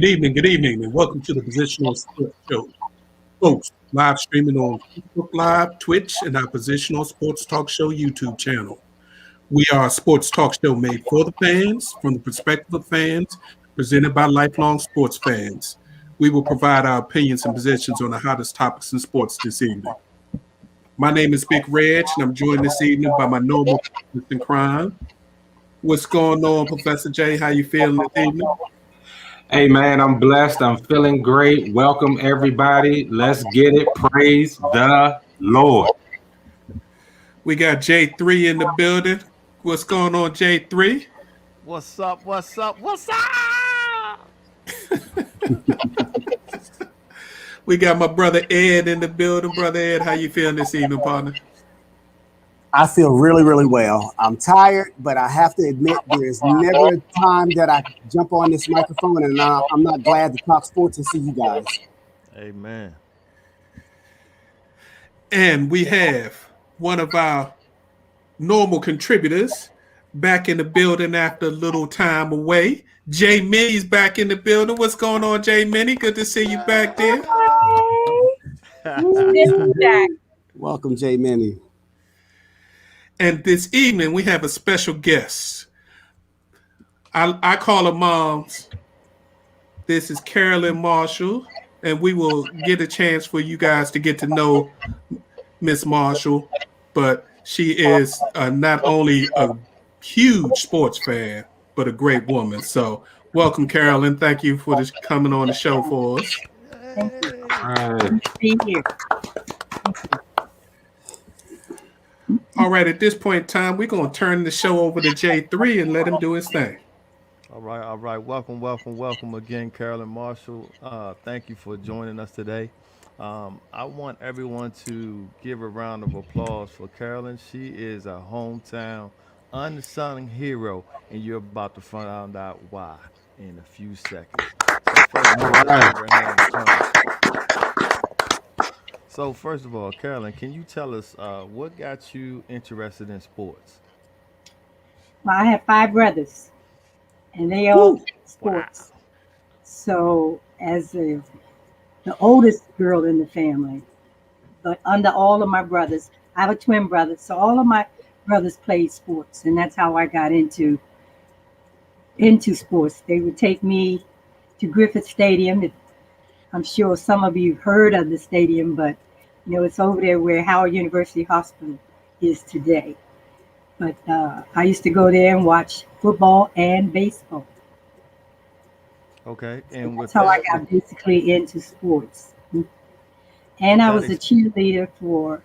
Good evening, and welcome to the Positional Sports Show. Folks, live streaming on Facebook Live, Twitch, and our Positional Sports Talk Show YouTube channel. We are a sports talk show made for the fans, from the perspective of fans, presented by lifelong sports fans. We will provide our opinions and positions on the hottest topics in sports this evening. My name is Big Reg, and I'm joined this evening by my normal partner in crime. What's going on, Professor J? How you feeling this evening? Hey man, I'm blessed. I'm feeling great. Welcome everybody. Let's get it. Praise the Lord. We got J3 in the building. What's going on, J3? What's up? What's up? What's up? We got my brother Ed in the building. Brother Ed, how you feeling this evening, partner? I feel really, really well. I'm tired, but I have to admit there's never a time that I jump on this microphone and I'm not glad to talk sports and see you guys. Amen. And we have one of our normal contributors back in the building after a little time away. J Minnie's back in the building. What's going on, J Minnie? Good to see you back there. Welcome, J Minnie. And this evening we have a special guest. I call her Moms. This is Carolyn Marshall, and we will get a chance for you guys to get to know Miss Marshall, but she is not only a huge sports fan, but a great woman. So welcome, Carolyn. Thank you for this coming on the show for us. Thank you. Right. Be here. All right, at this point in time, we're going to turn the show over to J3 and let him do his thing. All right. Welcome again, Carolyn Marshall. Thank you for joining us today. I want everyone to give a round of applause for Carolyn. She is a hometown unsung hero, and you're about to find out why in a few seconds. So first of all, Carolyn, can you tell us what got you interested in sports? Well, I have 5 brothers, and they all play sports. Wow. So, as the oldest girl in the family, but under all of my brothers, I have a twin brother, so all of my brothers played sports, and that's how I got into sports. They would take me to Griffith Stadium. I'm sure some of you heard of the stadium, but it's over there where Howard University Hospital is today. But I used to go there and watch football and baseball. Okay, and That's how I got basically into sports. And I was a cheerleader for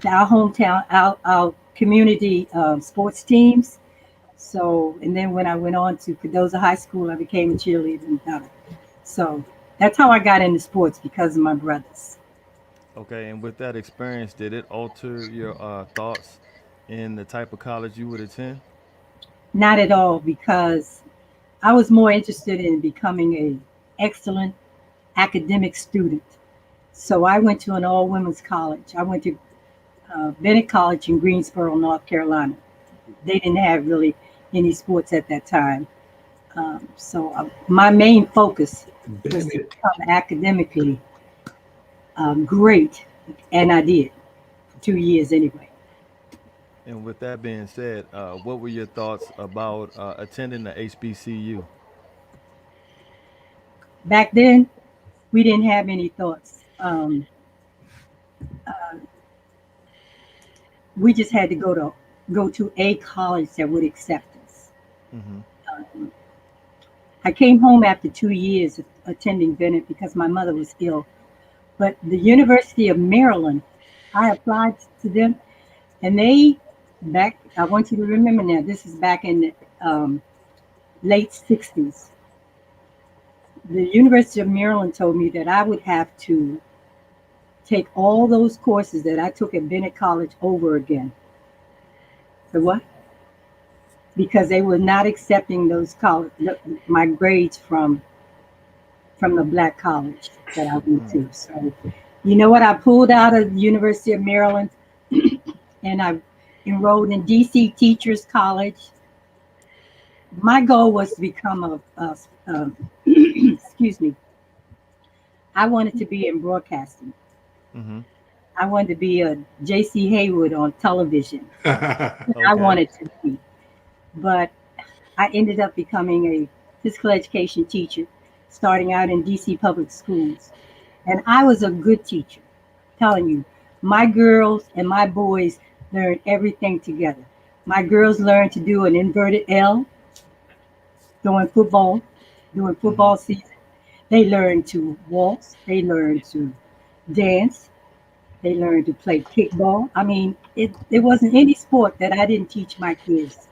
our hometown, our community sports teams. So, and then when I went on to Cardozo High School, I became a cheerleader. So that's how I got into sports, because of my brothers. Okay, and with that experience, did it alter your thoughts in the type of college you would attend? Not at all, because I was more interested in becoming an excellent academic student. So I went to an all-women's college. I went to Bennett College in Greensboro, North Carolina. They didn't have really any sports at that time. So my main focus was to become academically great, and I did for 2 years anyway. And with that being said, what were your thoughts about attending the HBCU? Back then, we didn't have any thoughts. We just had to go to a college that would accept us. Mm-hmm. I came home after 2 years of attending Bennett because my mother was ill. But the University of Maryland, I applied to them, and I want you to remember now, this is back in the late 60s. The University of Maryland told me that I would have to take all those courses that I took at Bennett College over again. So what? Because they were not accepting my grades from the black college that I went to. So, you know what? I pulled out of the University of Maryland and I enrolled in DC Teachers College. My goal was to become a excuse me, I wanted to be in broadcasting. Mm-hmm. I wanted to be a J.C. Haywood on television. I Okay. wanted to be, but I ended up becoming a physical education teacher, starting out in DC public schools. And I was a good teacher, telling you. My girls and my boys learned everything together. My girls learned to do an inverted L during football season. They learned to waltz, they learned to dance, they learned to play kickball. I mean, it wasn't any sport that I didn't teach my kids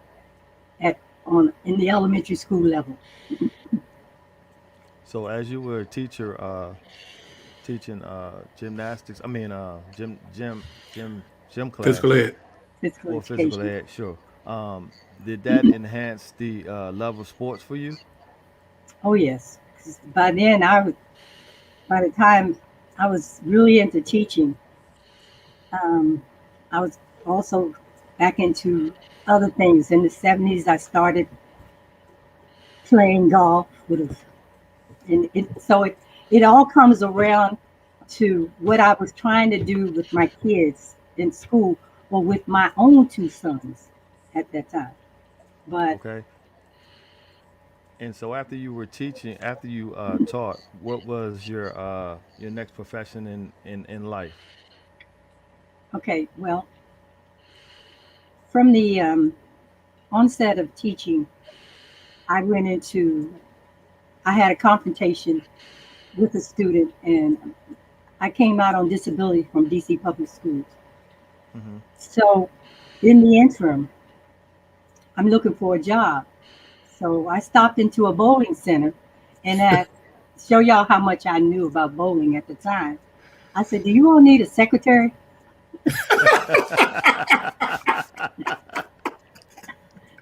at on in the elementary school level. So as you were a teacher, teaching gymnastics, I mean gym class Physical ed. Physical or physical education. ed, sure. Did that enhance the love of sports for you? Oh yes. 'Cause by the time I was really into teaching, um, I was also back into other things. In the 70s, I started playing golf it all comes around to what I was trying to do with my kids in school or with my own two sons at that time. But Okay. And so after you were teaching, after you taught, what was your next profession in life? okay, well, from the onset of teaching, I went into, I had a confrontation with a student, and I came out on disability from DC Public Schools. Mm-hmm. So, in the interim, I'm looking for a job. So, I stopped into a bowling center and asked, show y'all how much I knew about bowling at the time. I said, do you all need a secretary?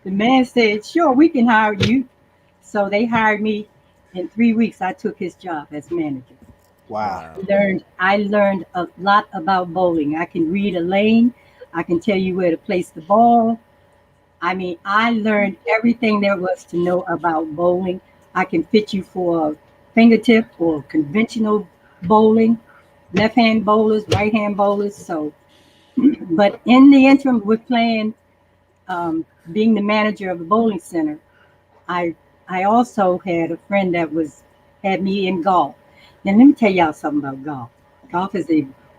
The man said, sure, we can hire you. So, they hired me. In 3 weeks, I took his job as manager. Wow. I learned a lot about bowling. I can read a lane. I can tell you where to place the ball. I mean, I learned everything there was to know about bowling. I can fit you for a fingertip or conventional bowling, left hand bowlers, right hand bowlers. So, but in the interim with playing, being the manager of the bowling center, I I also had a friend that had me in golf. Now let me tell y'all something about golf. Golf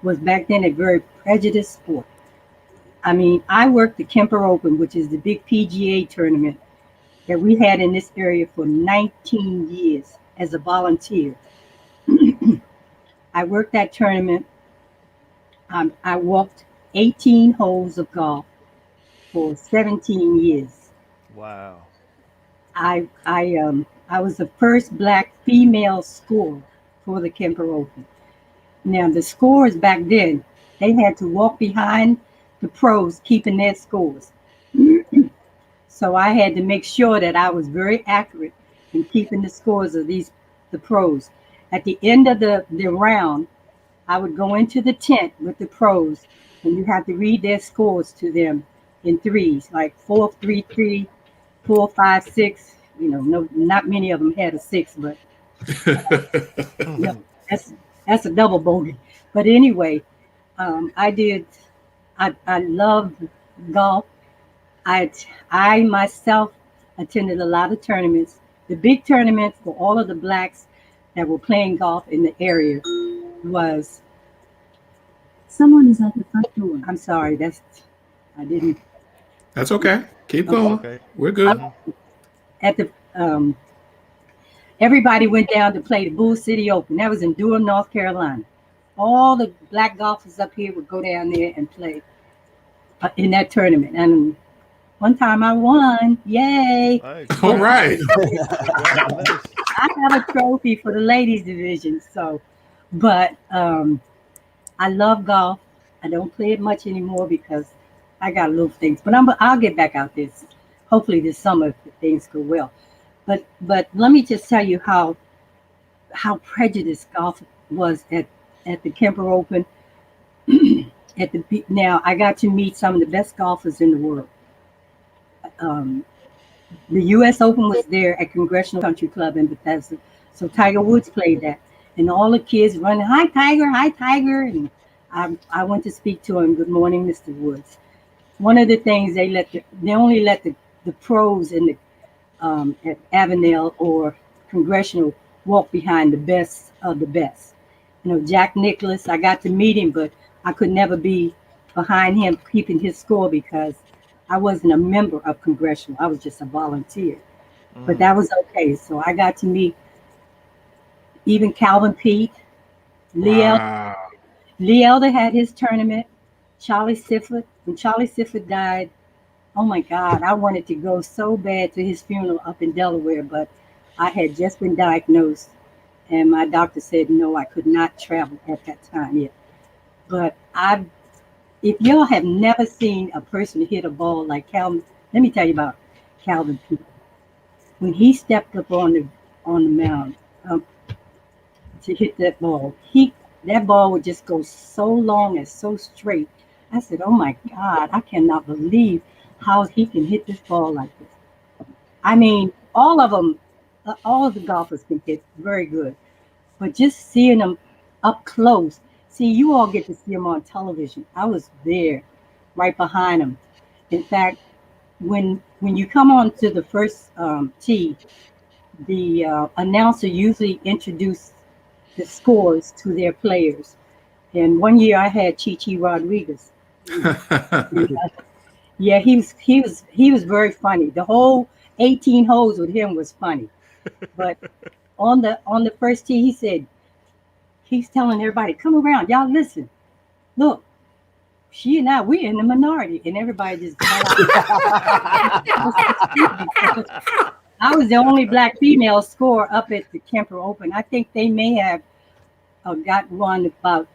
was back then a very prejudiced sport. I mean, I worked the Kemper Open, which is the big PGA tournament that we had in this area for 19 years as a volunteer. I worked that tournament. I walked 18 holes of golf for 17 years. Wow. I was the first black female scorer for the Kemper Open. Now the scores back then, they had to walk behind the pros keeping their scores. So I had to make sure that I was very accurate in keeping the scores of the pros. At the end of the round, I would go into the tent with the pros, and you have to read their scores to them in threes, like 4-3-3, 4-5-6. You know, no, not many of them had a six, but no, that's a double bogey. But anyway, I did. I loved golf. I myself attended a lot of tournaments. The big tournament for all of the blacks that were playing golf in the area was. Someone is at the front door. I'm sorry. I didn't. That's okay. Keep Okay. going. Okay. We're good. At the everybody went down to play the Bull City Open. That was in Durham, North Carolina. All the black golfers up here would go down there and play in that tournament. And one time I won. Yay! Hey, All right. congratulations. I have a trophy for the ladies division. So, but I love golf. I don't play it much anymore because I got little things. But I'll get back out there. Hopefully this summer if things go well. But let me just tell you how prejudiced golf was at the Kemper Open. Now I got to meet some of the best golfers in the world. The U.S. Open was there at Congressional Country Club in Bethesda. So Tiger Woods played that, and all the kids running, "Hi Tiger, hi Tiger," and I went to speak to him. "Good morning, Mr. Woods." One of the things they only let the pros in the at Avenel or Congressional walk behind the best of the best. You know, Jack Nicklaus, I got to meet him, but I could never be behind him keeping his score because I wasn't a member of Congressional. I was just a volunteer. But that was okay. So I got to meet even Calvin Pete, Lee Wow. Lee Elder had his tournament. Charlie Sifford, when Charlie Sifford died, oh my God, I wanted to go so bad to his funeral up in Delaware, but I had just been diagnosed, and my doctor said no, I could not travel at that time yet. But if y'all have never seen a person hit a ball like Calvin, let me tell you about Calvin Pete. When he stepped up on the mound to hit that ball would just go so long and so straight. I said, "Oh my God, I cannot believe how he can hit this ball like this." I mean, all of them, all of the golfers can hit very good, but just seeing them up close. See, you all get to see them on television. I was there, right behind them. In fact, when you come on to the first tee, the announcer usually introduces the scores to their players. And one year I had Chichi Rodriguez. Yeah, he was very funny. The whole 18 holes with him was funny. But on the first tee, he's telling everybody, "Come around, y'all listen. Look, she and we're in the minority," and everybody just got out. I was the only black female scorer up at the Kemper Open. I think they may have got one about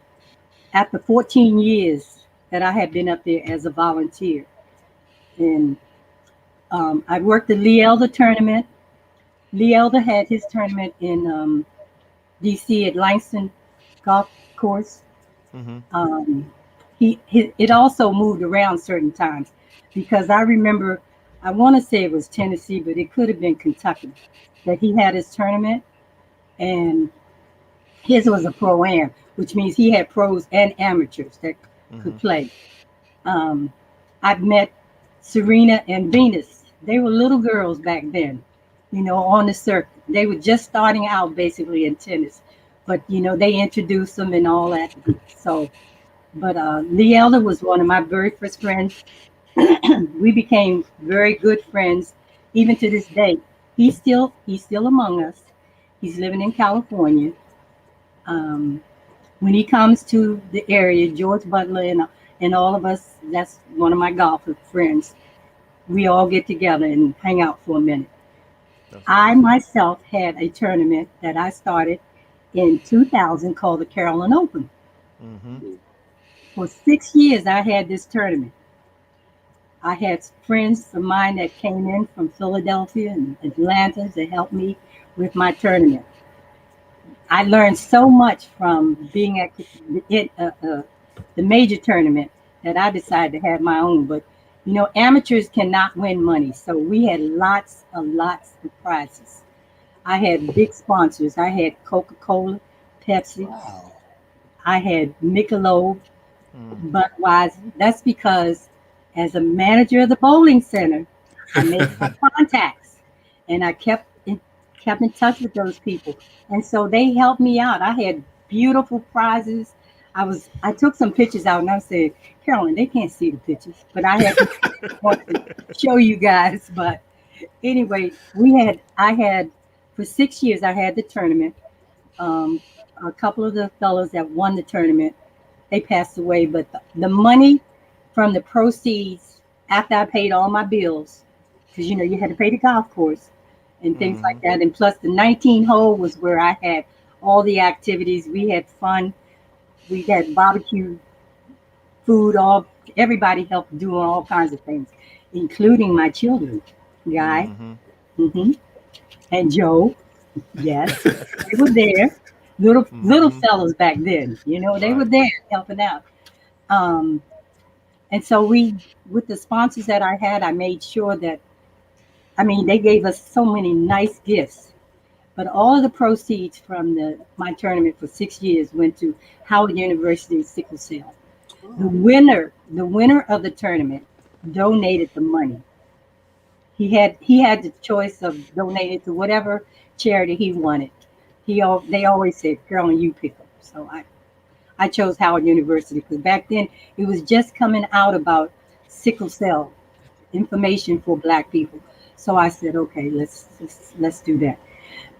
after 14 years that I had been up there as a volunteer. And I worked the Lee Elder tournament. Lee Elder had his tournament in DC at Langston Golf Course. Mm-hmm. It also moved around certain times because I remember, I want to say it was Tennessee, but it could have been Kentucky that he had his tournament, and his was a pro-am, which means he had pros and amateurs that could play. I've met Serena and Venus. They were little girls back then, you know, on the circuit. They were just starting out basically in tennis, but you know, they introduced them and all that. So, but Lee Elder was one of my very first friends. We became very good friends, even to this day. He's still among us. He's living in California. When he comes to the area, George Butler and all of us, that's one of my golfer friends. We all get together and hang out for a minute. I myself had a tournament that I started in 2000 called the Carolyn Open. Mm-hmm. For 6 years, I had this tournament. I had friends of mine that came in from Philadelphia and Atlanta to help me with my tournament. I learned so much from being at the major tournament that I decided to have my own. But you know, amateurs cannot win money, so we had lots of prizes. I had big sponsors. I had Coca-Cola, Pepsi. Wow. I had Michelob, Budweiser. That's because as a manager of the bowling center, I made my contacts and I kept in touch with those people. And so they helped me out. I had beautiful prizes. I took some pictures out and I said, "Carolyn, they can't see the pictures, but I had to show you guys." But anyway, I had for 6 years, I had the tournament. A couple of the fellows that won the tournament, they passed away, but the money from the proceeds after I paid all my bills, because you know you had to pay the golf course and things like that, and plus the 19 hole was where I had all the activities. We had fun. We had barbecue food. Everybody helped doing all kinds of things, including my children, Guy, and Joe. Yes, they were there. Little fellows back then, you know, they were there helping out. And so with the sponsors that I had, I made sure that, I mean, they gave us so many nice gifts. But all of the proceeds from my tournament for 6 years went to Howard University sickle cell. The winner of the tournament donated the money. He had the choice of donating to whatever charity he wanted. They always said, "Carolyn, you pick them." So I chose Howard University because back then it was just coming out about sickle cell information for Black people. So I said, okay, let's do that.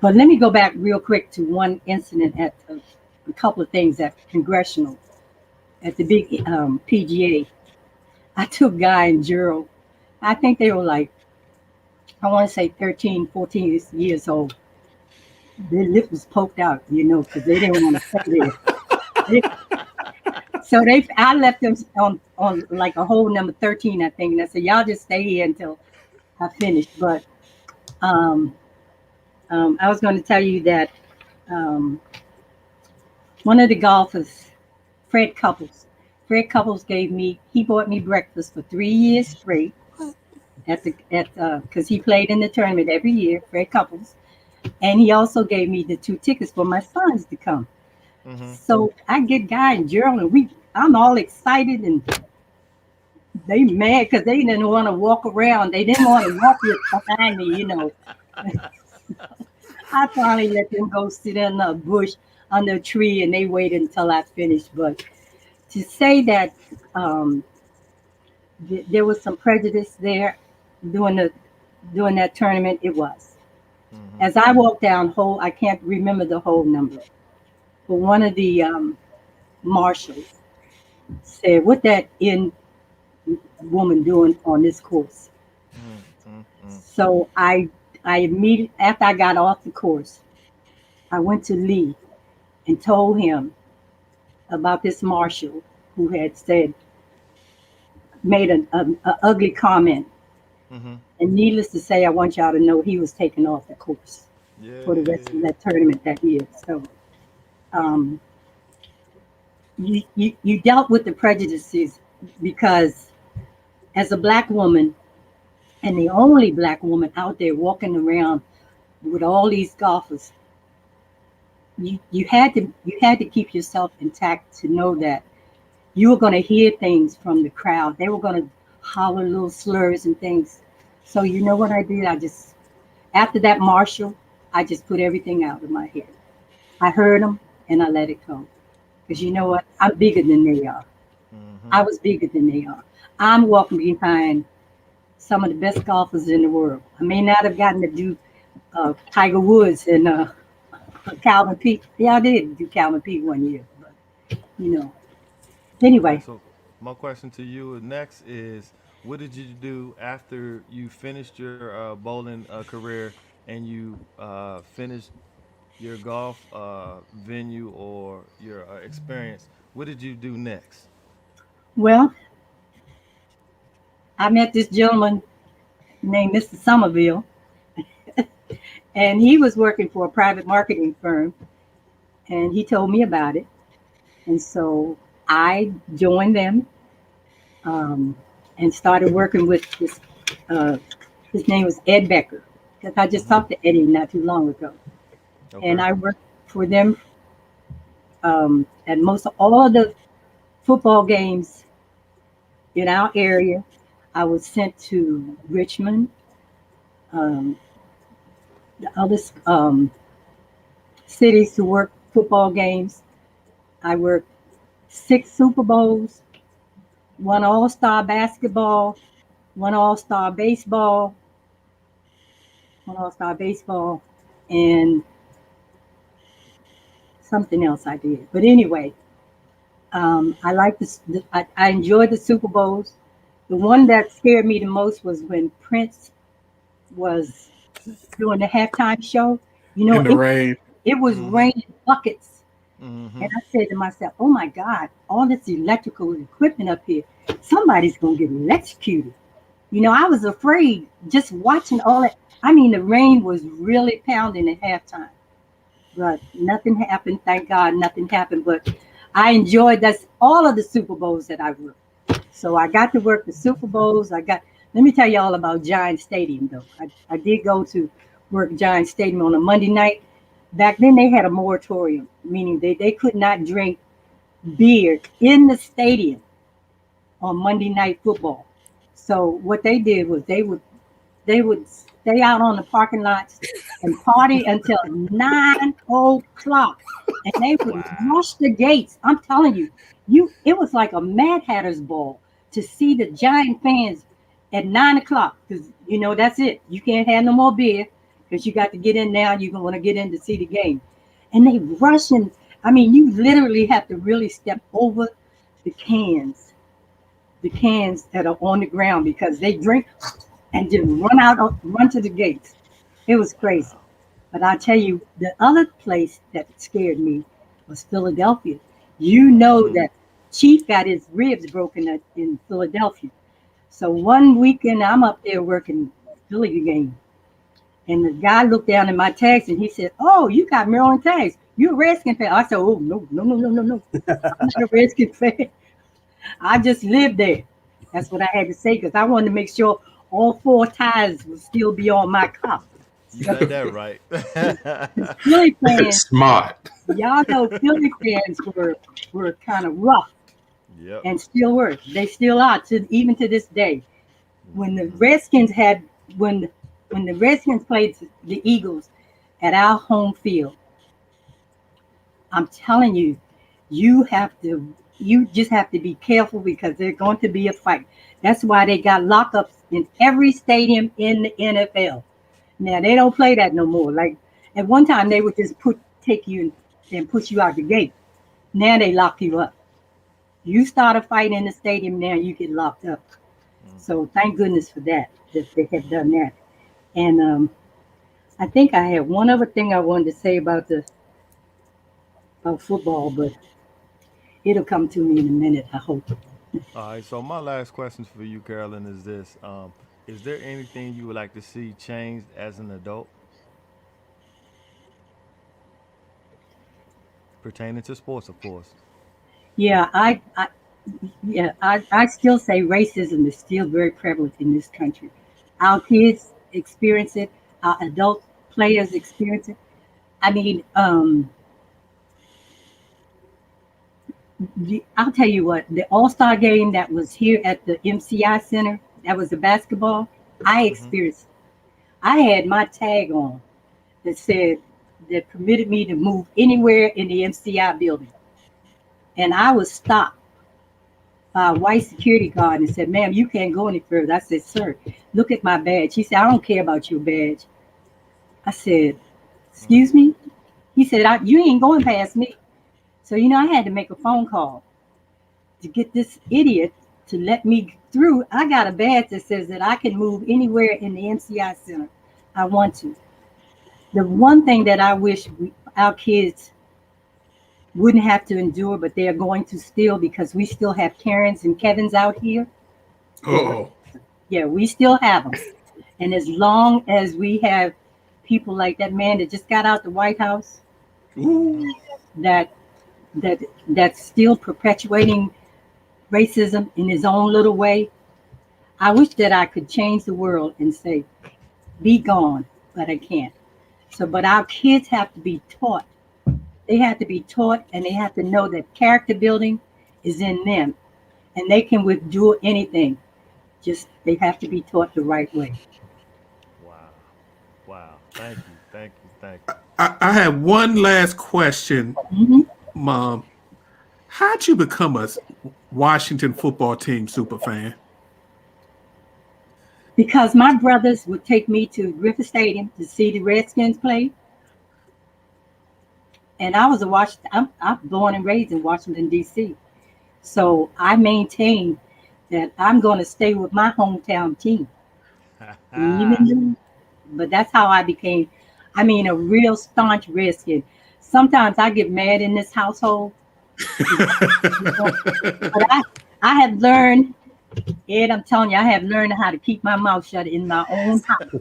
But let me go back real quick to one incident at a couple of things at congressional, at the big PGA. I took Guy and Gerald. I think they were like, I want to say 13, 14 years old. Their lip was poked out, because they didn't want to stay there. So I left them on like a hole number 13, I think. And I said, y'all just stay here until I finish. But I was going to tell you that one of the golfers, Fred Couples he bought me breakfast for 3 years straight because he played in the tournament every year, Fred Couples. And he also gave me the 2 tickets for my sons to come. Mm-hmm. So I get Guy and Gerald, and I'm all excited, and they mad because they didn't want to walk around. They didn't want to walk behind me, I finally let them go sit in a bush under a tree, and they waited until I finished. But to say that there was some prejudice there during that tournament, it was. Mm-hmm. As I walked down I can't remember the whole number, but one of the marshals said, "What that woman doing on this course?" Mm-hmm. So I immediately, after I got off the course, I went to Lee and told him about this marshal who had made an ugly comment. Mm-hmm. And needless to say, I want y'all to know he was taken off the course for the rest of that tournament that year. So you dealt with the prejudices because as a Black woman, and the only Black woman out there walking around with all these golfers, you had to keep yourself intact to know that you were going to hear things from the crowd. They were going to holler little slurs and things. So you know what I did? After that marshal, I just put everything out of my head. I heard them and I let it go. Because you know what? I'm bigger than they are. Mm-hmm. I was bigger than they are. I'm walking behind some of the best golfers in the world. I may not have gotten to do Tiger Woods and Calvin Peete. Yeah, I did do Calvin Peete one year. But, Anyway. So my question to you next is, what did you do after you finished your bowling career and you finished your golf venue or your experience? What did you do next? Well, I met this gentleman named Mr. Somerville, and he was working for a private marketing firm, and he told me about it. And so I joined them and started working with this. His name was Ed Becker, because I just talked to Eddie not too long ago. Okay. And I worked for them at most of all of the football games in our area. I was sent to Richmond, the other cities to work football games. I worked 6 Super Bowls, 1 All-Star basketball, 1 All-Star baseball, and something else I did. But anyway, I like this. I enjoyed the Super Bowls. The one that scared me the most was when Prince was doing the halftime show. In the rain. It was raining buckets. Mm-hmm. And I said to myself, oh my God, all this electrical equipment up here, somebody's going to get electrocuted. I was afraid just watching all that. I mean, the rain was really pounding at halftime. But nothing happened. Thank God nothing happened. But I enjoyed all of the Super Bowls that I worked. So I got to work the Super Bowls. Let me tell you all about Giant Stadium, though. I did go to work Giant Stadium on a Monday night. back then they had a moratorium, meaning they could not drink beer in the stadium on Monday Night Football. So what they did was they would stay out on the parking lots and party until 9 o'clock, and they would rush the gates. I'm telling you, it was like a Mad Hatter's ball to see the Giant fans at 9 o'clock, because that's it. You can't have no more beer because you got to get in now. You're gonna want to get in to see the game, and they rushing. I mean, you literally have to really step over the cans that are on the ground because they drink and just run to the gates. It was crazy. But I tell you, the other place that scared me was Philadelphia. That Chief got his ribs broken in Philadelphia. So one weekend I'm up there working Philly game. And the guy looked down at my tags and he said, "Oh, you got Maryland tags. You're a Redskin fan." I said, "Oh, no. I'm not a Redskin fan. I just lived there." That's what I had to say because I wanted to make sure all 4 ties would still be on my cup. You said that right. Philly fans, Smart. y'all know Philly fans were kind of rough Yep. and still were. They still are even to this day. When the Redskins played the Eagles at our home field, I'm telling you, you just have to be careful because there's going to be a fight. That's why they got lockups in every stadium in the NFL. Now they don't play that no more. Like at one time they would just take you and push you out the gate. Now they lock you up. You start a fight in the stadium, now you get locked up. So thank goodness for that they have done that. And I think I had one other thing I wanted to say about football, but it'll come to me in a minute, I hope. All right. So my last question for you, Carolyn, is this: is there anything you would like to see changed as an adult pertaining to sports, of course? Yeah, I still say racism is still very prevalent in this country. Our kids experience it, our adult players experience it. I mean, I'll tell you what, the All-Star game that was here at the MCI Center, that was the basketball, I experienced. I had my tag on that permitted me to move anywhere in the MCI building. And I was stopped by a white security guard and said, "Ma'am, you can't go any further." I said, "Sir, look at my badge." He said, "I don't care about your badge." I said, "Excuse me?" He said, "You ain't going past me." So, I had to make a phone call to get this idiot to let me through. I got a badge that says that I can move anywhere in the MCI Center I want to. The one thing that I wish our kids wouldn't have to endure, but they're going to still, because we still have Karens and Kevins out here. Oh, Yeah, we still have them. And as long as we have people like that man that just got out the White House, ooh, that's still perpetuating racism in his own little way, I wish that I could change the world and say, "Be gone," but I can't. So, but our kids have to be taught. They have to be taught, and they have to know that character building is in them, and they can withdraw anything. Just they have to be taught the right way. Wow. Wow. Thank you. Thank you. Thank you. I have one last question, Mhm. Mom. How'd you become a Washington football team super fan? Because my brothers would take me to Griffith Stadium to see the Redskins play, and I was a Washington. I'm born and raised in Washington D.C., so I maintain that I'm going to stay with my hometown team. Even, but that's how I became. I mean, a real staunch Redskin. Sometimes I get mad in this household, but I have learned, Ed. I'm telling you, I have learned how to keep my mouth shut in my own house.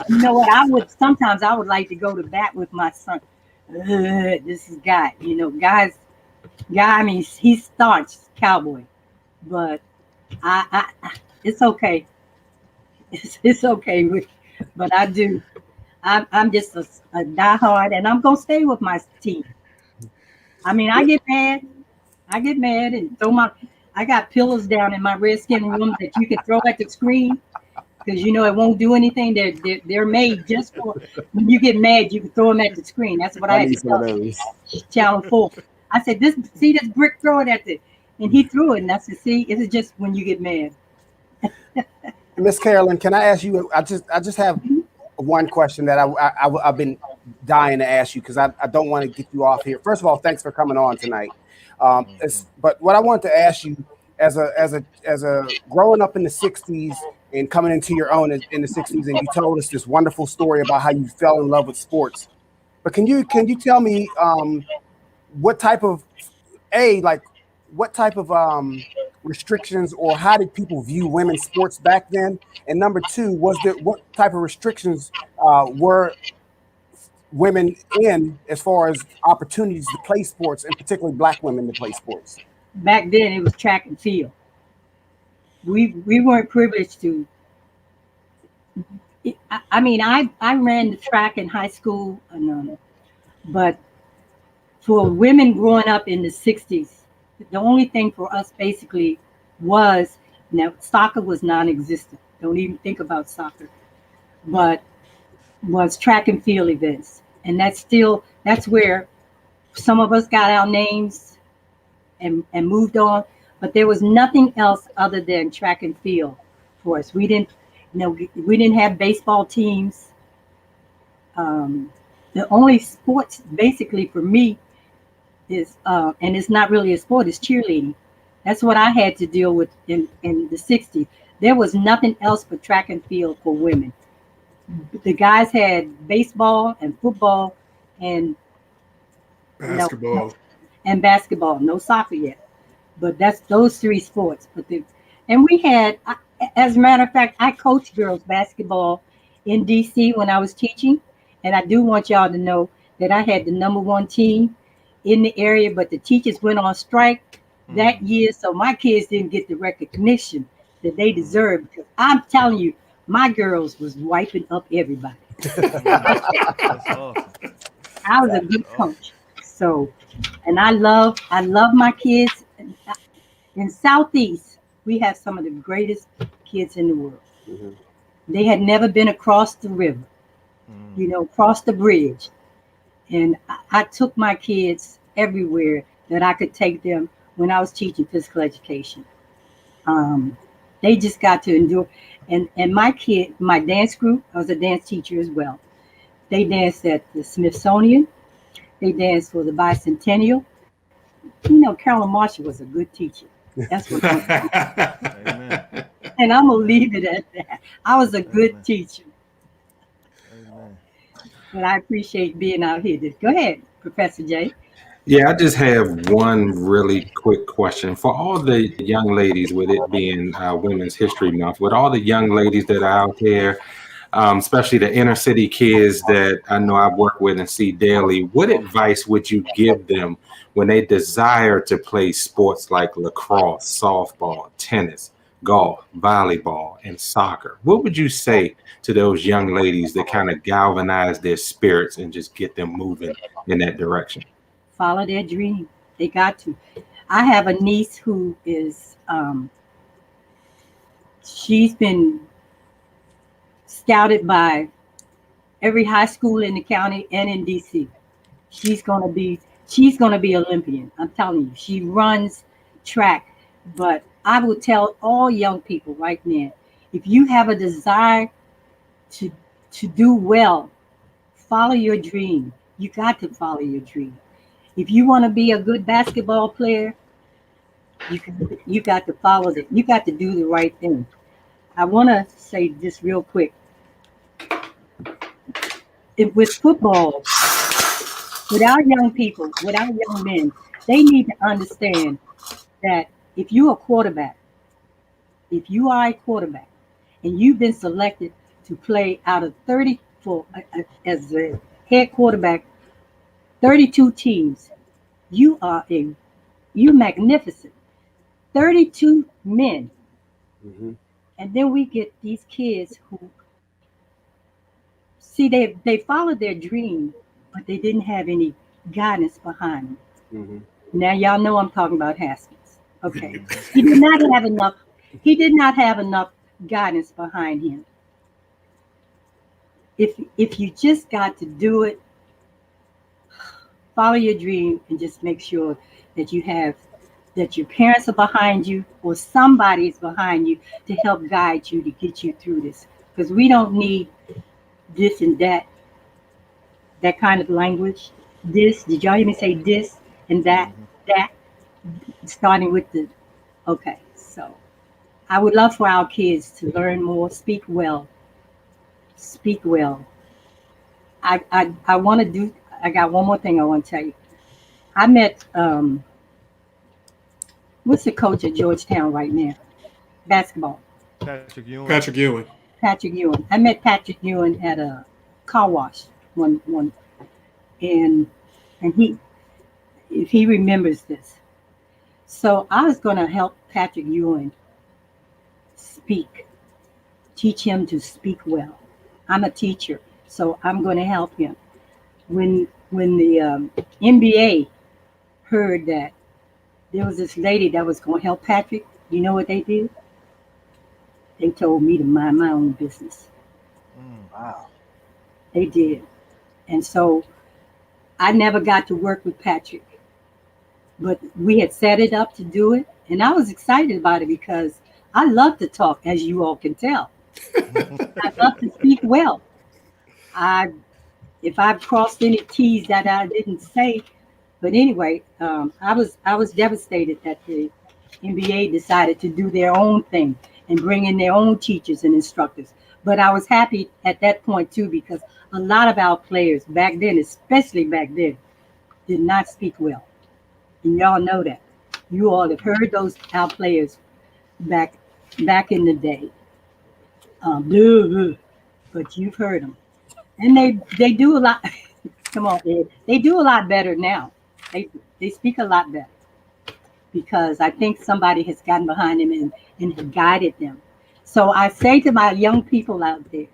You know what? Sometimes I would like to go to bat with my son. This is guy. Guy. I mean, he starts cowboy, but it's okay. It's okay. But I I'm just a diehard, and I'm gonna stay with my team. I mean, I get mad. I get mad and throw my. I got pillows down in my Redskin room that you can throw at the screen because you know it won't do anything. They're made just for when you get mad, you can throw them at the screen. That's what I I had need to some of tell those. Channel 4. I said, see this brick, throw it at the, and he threw it, and I said, see, it's just when you get mad. Miss Carolyn, can I ask you? I just have one question that I've been dying to ask you because I don't want to get you off here. First of all, thanks for coming on tonight. But what I want to ask you, as a growing up in the '60s and coming into your own in the '60s, and you told us this wonderful story about how you fell in love with sports. But can you tell me what type of restrictions, or how did people view women's sports back then? And number two, what type of restrictions were women in as far as opportunities to play sports, and particularly Black women to play sports? Back then, it was track and field. We weren't privileged to. I mean, I ran the track in high school, but for women growing up in the '60s, the only thing for us basically was, now soccer was non-existent. Don't even think about soccer, but was track and field events, and that's where some of us got our names and moved on. But there was nothing else other than track and field for us. We didn't have baseball teams. The only sports basically for me is, and it's not really a sport, it's cheerleading. That's what I had to deal with in the '60s. There was nothing else but track and field for women. The guys had baseball and football and Basketball. and basketball. No soccer yet, but that's those three sports. And we had, as a matter of fact, I coached girls basketball in DC when I was teaching, and I do want y'all to know that I had the #1 team in the area, but the teachers went on strike that year, so my kids didn't get the recognition that they deserved. Because I'm telling you, my girls was wiping up everybody. That's awesome. I was a good coach. So, and I love my kids. In Southeast, we have some of the greatest kids in the world. Mm-hmm. They had never been across the river, across the bridge. And I took my kids everywhere that I could take them when I was teaching physical education. They just got to endure. And my dance group, I was a dance teacher as well. They danced at the Smithsonian. They danced for the Bicentennial. Carolyn Marshall was a good teacher. That's what Amen. and I'm going to leave it at that. I was a good Amen. teacher. Amen. But I appreciate being out here. Go ahead, Professor Jay. Yeah, I just have one really quick question for all the young ladies, with it being Women's History Month, with all the young ladies that are out there, especially the inner city kids that I know I work with and see daily. What advice would you give them when they desire to play sports like lacrosse, softball, tennis, golf, volleyball, and soccer? What would you say to those young ladies that kind of galvanize their spirits and just get them moving in that direction? Follow their dream. They got to. I have a niece who is, she's been scouted by every high school in the county and in DC. She's gonna be Olympian. I'm telling you, she runs track. But I will tell all young people right now, if you have a desire to do well, follow your dream. You got to follow your dream. If you want to be a good basketball player, you got to follow it. You got to do the right thing. I want to say this real quick. With football, with our young people, with our young men, they need to understand that if you are a quarterback, and you've been selected to play out of 34 as a head quarterback, 32 teams, you're magnificent. 32 men. Mm-hmm. And then we get these kids who see, they followed their dream, but they didn't have any guidance behind them. Mhm. Now y'all know I'm talking about Haskins. Okay. He did not have enough he did not have enough guidance behind him. If you just got to do it, follow your dream and just make sure that that your parents are behind you or somebody is behind you to help guide you to get you through this. Because we don't need this and that kind of language. This, did y'all hear me say this and that, starting with the, okay. So I would love for our kids to learn more, speak well, speak well. I want to do, I got one more thing I want to tell you. I met, what's the coach at Georgetown right now? Basketball. Patrick Ewing. Patrick Ewing. Patrick Ewing. I met Patrick Ewing at a car wash one and he, if he remembers this. So I was going to help Patrick Ewing speak, teach him to speak well. I'm a teacher, so I'm going to help him. When the NBA heard that there was this lady that was going to help Patrick, you know what they did? They told me to mind my own business. Wow. They did. And so I never got to work with Patrick, but we had set it up to do it. And I was excited about it because I love to talk, as you all can tell. I love to speak well. If I've crossed any T's that I didn't say, but anyway, I was devastated that the NBA decided to do their own thing and bring in their own teachers and instructors. But I was happy at that point too, because a lot of our players back then, especially back then, did not speak well. And y'all know that. You all have heard those our players back in the day. Blah, blah, but you've heard them. And they do a lot. Come on, Ed. They do a lot better now. They speak a lot better because I think somebody has gotten behind them and has guided them. So I say to my young people out there,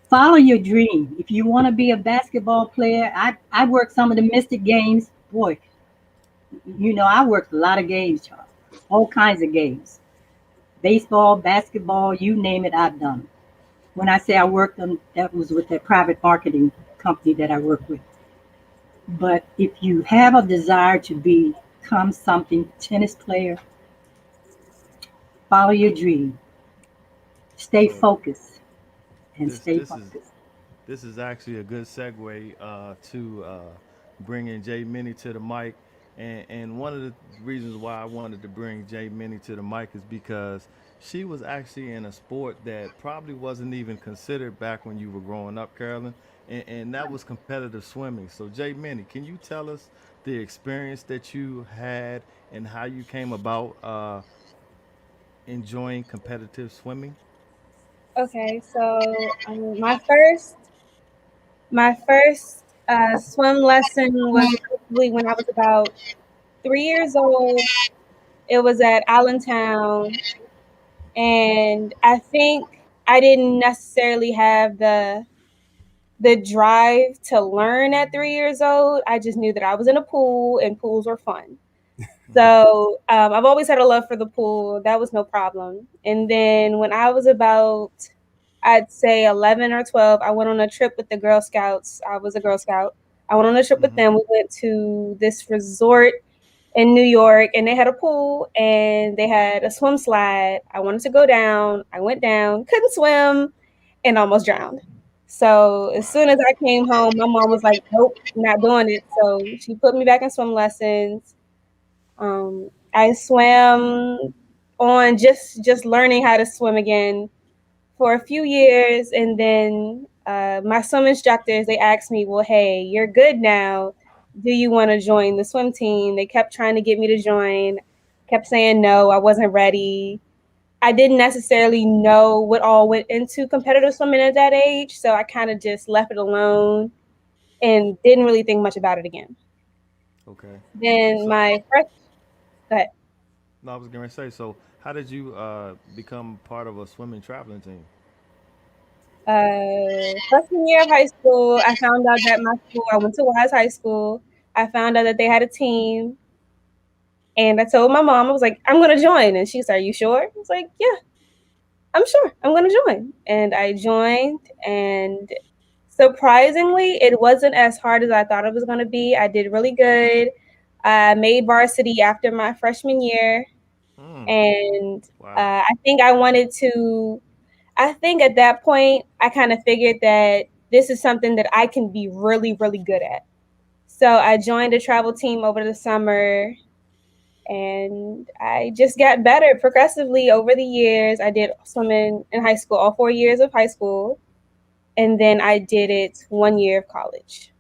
follow your dream. If you want to be a basketball player, I worked some of the Mystic games. Boy, you know, I worked a lot of games, Charles. All kinds of games. Baseball, basketball, you name it, I've done. When I say I worked on, that was with that private marketing company that I work with. But if you have a desire to become something, tennis player, follow your dream. Stay focused and stay focused. This is actually a good segue to bringing Jay Minnie to the mic. And one of the reasons why I wanted to bring Jay Minnie to the mic is because she was actually in a sport that probably wasn't even considered back when you were growing up, Carolyn, and that was competitive swimming. So, Jay Minnie, can you tell us the experience that you had and how you came about enjoying competitive swimming? Okay, so my first swim lesson was probably when I was about 3 years old. It was at Allentown, and I think I didn't necessarily have the drive to learn at 3 years old. I just knew that I was in a pool, and pools were fun. So I've always had a love for the pool. That was no problem. And then when I was about, I'd say 11 or 12, I went on a trip with the Girl Scouts. I was a Girl Scout. I went on a trip with them. We went to this resort in New York, and they had a pool and they had a swim slide. I wanted to go down. I went down, couldn't swim, and almost drowned. So as soon as I came home, my mom was like, "Nope, not doing it." So she put me back in swim lessons. I swam on just learning how to swim again for a few years, and then my swim instructors, they asked me, "Well, hey, you're good now. Do you want to join the swim team?" They kept trying to get me to join. Kept saying no, I wasn't ready. I didn't necessarily know what all went into competitive swimming at that age, so I kind of just left it alone and didn't really think much about it again. Okay. Then So, my first, go ahead. no, I was going to say, so how did you become part of a swimming traveling team? freshman year of high school, I found out that my school, I went to Wise High School. I found out that they had a team. And I told my mom, I was like, I'm going to join. And she said, Are you sure? I was like, Yeah, I'm sure. I'm going to join. And I joined. And surprisingly, it wasn't as hard as I thought it was going to be. I did really good. I made varsity after my freshman year. And Wow. I think at that point, I kind of figured that this is something that I can be really, really good at. So I joined a travel team over the summer and I just got better progressively over the years. I did swimming in high school, all 4 years of high school. And then I did it 1 year of college.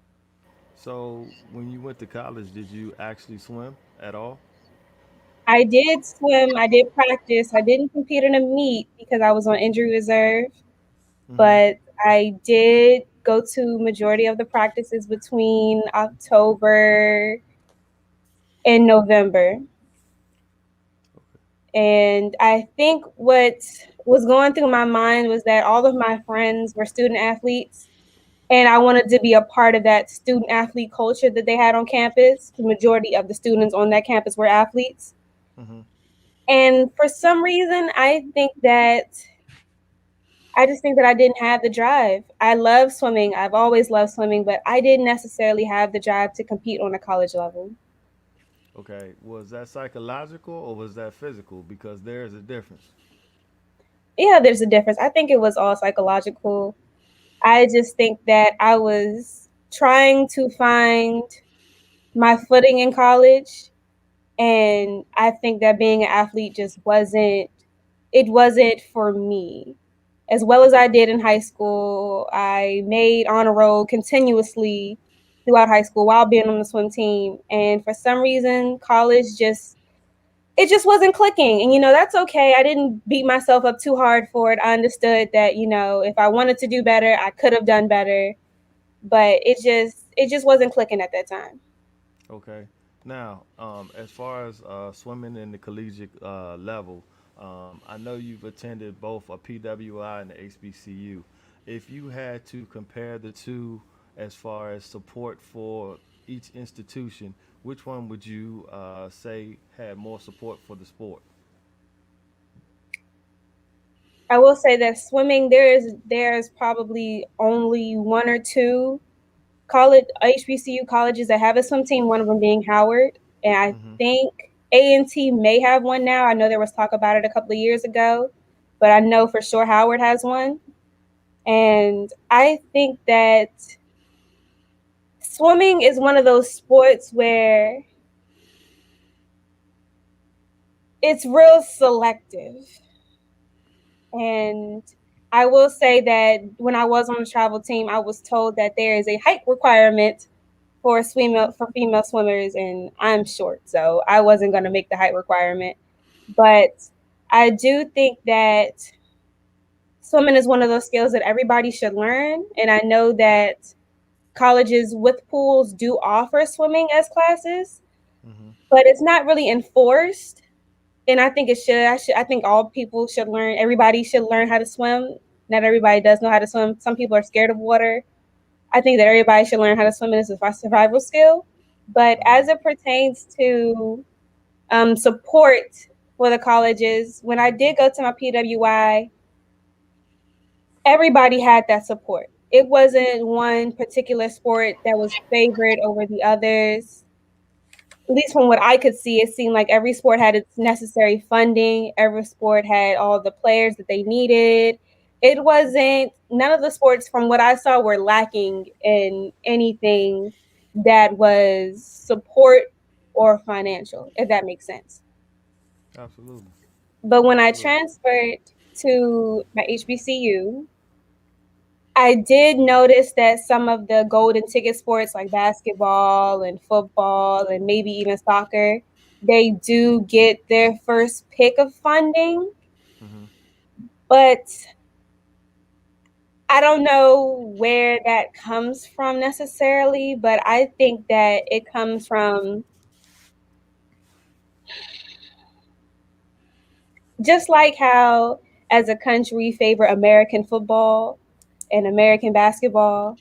So when you went to college, did you actually swim at all? I did swim, I did practice. I didn't compete in a meet because I was on injury reserve, Mm-hmm. but I did go to majority of the practices between October and November. And I think what was going through my mind was that all of my friends were student athletes, and I wanted to be a part of that student athlete culture that they had on campus. The majority of the students on that campus were athletes. Mm-hmm. And for some reason, I just think that I didn't have the drive. I love swimming. I've always loved swimming, but I didn't necessarily have the drive to compete on a college level. Okay. Was that psychological or was that physical? Because there is a difference. Yeah, there's a difference. I think it was all psychological. I just think that I was trying to find my footing in college, and I think that being an athlete just wasn't for me. As well as I did in high school, I made honor roll continuously throughout high school while being on the swim team, and for some reason college just it just wasn't clicking. And that's okay. I didn't beat myself up too hard for it. I understood that if I wanted to do better, I could have done better, but it just wasn't clicking at that time. Okay. Now, as far as swimming in the collegiate level, I know you've attended both a PWI and the HBCU. If you had to compare the two as far as support for each institution, which one would you say had more support for the sport? I will say that swimming, there's probably only one or two college HBCU colleges that have a swim team. One of them being Howard, and I Mm-hmm. think A&T may have one now. I know there was talk about it a couple of years ago, but I know for sure Howard has one. And I think that swimming is one of those sports where it's real selective. And I will say that when I was on the travel team, I was told that there is a height requirement for female swimmers, and I'm short, so I wasn't going to make the height requirement. But I do think that swimming is one of those skills that everybody should learn, and I know that colleges with pools do offer swimming as classes, Mm-hmm. but it's not really enforced. And I think it should. I think all people should learn. Everybody should learn how to swim. Not everybody does know how to swim. Some people are scared of water. I think that everybody should learn how to swim, and it's a survival skill. But Mm-hmm. as it pertains to support for the colleges, when I did go to my PWI, everybody had that support. It wasn't one particular sport that was favored over the others. At least from what I could see, it seemed like every sport had its necessary funding. Every sport had all the players that they needed. It wasn't, none of the sports from what I saw were lacking in anything that was support or financial, if that makes sense. Absolutely. But when I Absolutely. transferred to my HBCU, I did notice that some of the golden ticket sports like basketball and football and maybe even soccer, they do get their first pick of funding, Mm-hmm. but I don't know where that comes from necessarily, but I think that it comes from just like how as a country we favor American football. in American basketball.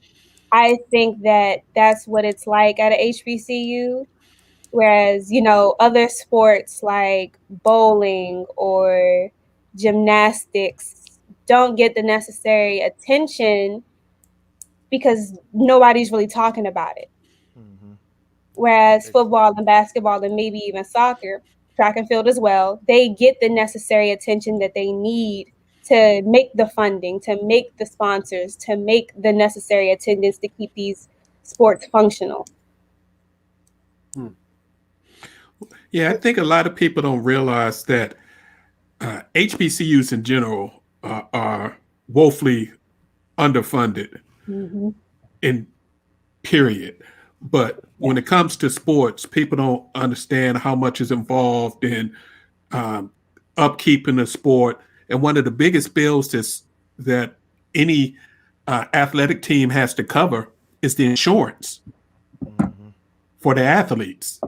I think that that's what it's like at a HBCU. Whereas, other sports like bowling or gymnastics don't get the necessary attention because nobody's really talking about it. Mm-hmm. Whereas football and basketball and maybe even soccer, track and field as well, they get the necessary attention that they need to make the funding, to make the sponsors, to make the necessary attendance to keep these sports functional. Yeah, I think a lot of people don't realize that HBCUs in general are woefully underfunded in period. But when it comes to sports, people don't understand how much is involved in upkeep in the sport. And one of the biggest bills that any athletic team has to cover is the insurance for the athletes.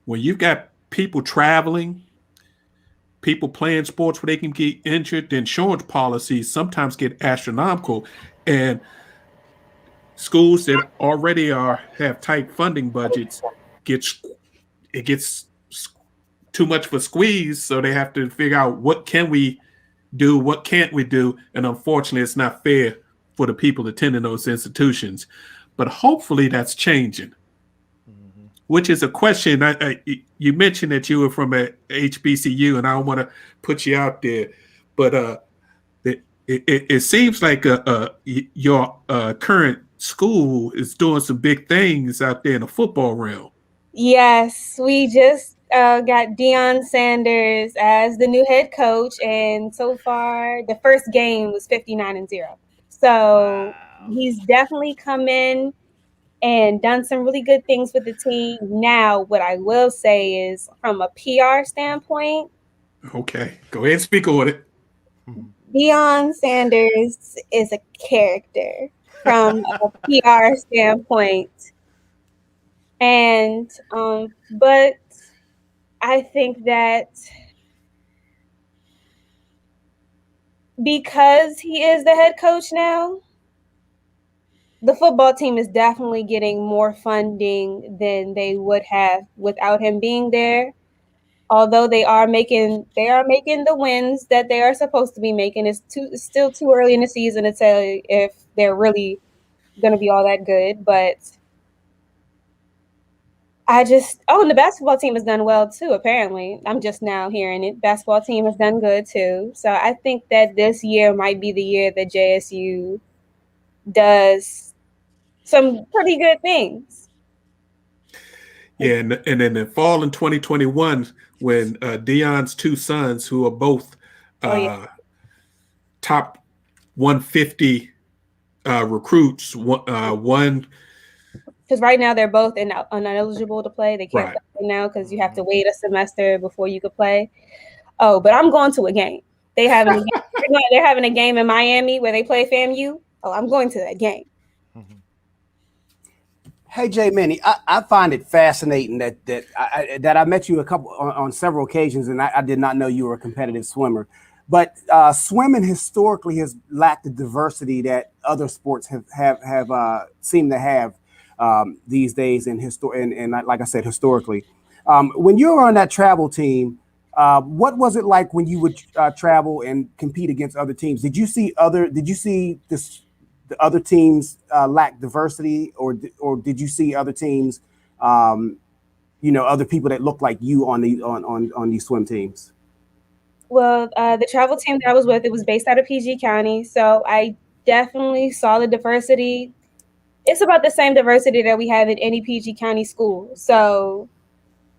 When you've got people traveling, people playing sports where they can get injured, the insurance policies sometimes get astronomical. And schools that already have tight funding budgets gets too much of a squeeze, so they have to figure out what can we do, what can't we do, and unfortunately, it's not fair for the people attending those institutions. But hopefully, that's changing. Which is a question. You mentioned that you were from a HBCU, and I don't want to put you out there, but it seems like your current school is doing some big things out there in the football realm. Yes, we just got Deion Sanders as the new head coach, and so far the first game was 59-0. So he's definitely come in and done some really good things with the team. Now, what I will say is, from a PR standpoint, okay, go ahead and speak on it. Deion Sanders is a character from a PR standpoint. And but I think that because he is the head coach now, the football team is definitely getting more funding than they would have without him being there. Although they are making the wins that they are supposed to be making. It's still too early in the season to tell if they're really going to be all that good. But and the basketball team has done well too, apparently. I'm just now hearing it. Basketball team has done good too. So I think that this year might be the year that JSU does some pretty good things. Yeah, and then in fall in 2021, when Deion's two sons, who are both top 150 recruits, one because right now they're both ineligible to play. They can't play right now because you have to wait a semester before you could play. Oh, but I'm going to a game. They're having a game in Miami where they play FAMU. Oh, I'm going to that game. Hey, Jay Manny, I find it fascinating that I met you on several occasions, and I did not know you were a competitive swimmer. But swimming historically has lacked the diversity that other sports have seemed to have these days, and like I said, historically. When you were on that travel team, what was it like when you would travel and compete against other teams? Did you see the other teams lack diversity, or did you see other teams, other people that looked like you on these swim teams? Well, the travel team that I was with, it was based out of PG County, so I definitely saw the diversity. It's about the same diversity that we have in any PG County school. So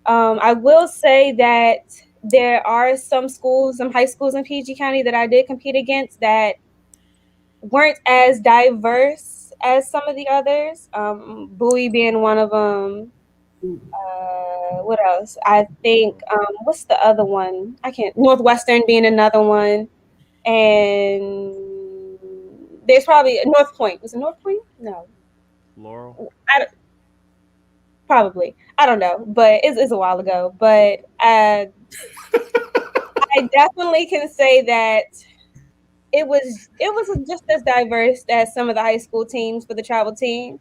I will say that there are some high schools in PG County that I did compete against that weren't as diverse as some of the others. Bowie being one of them. What else? I think what's the other one? Northwestern being another one, and there's probably North Point. Was it North Point? No. Laurel. Probably. I don't know, but it's a while ago. But I definitely can say that it was just as diverse as some of the high school teams for the travel team.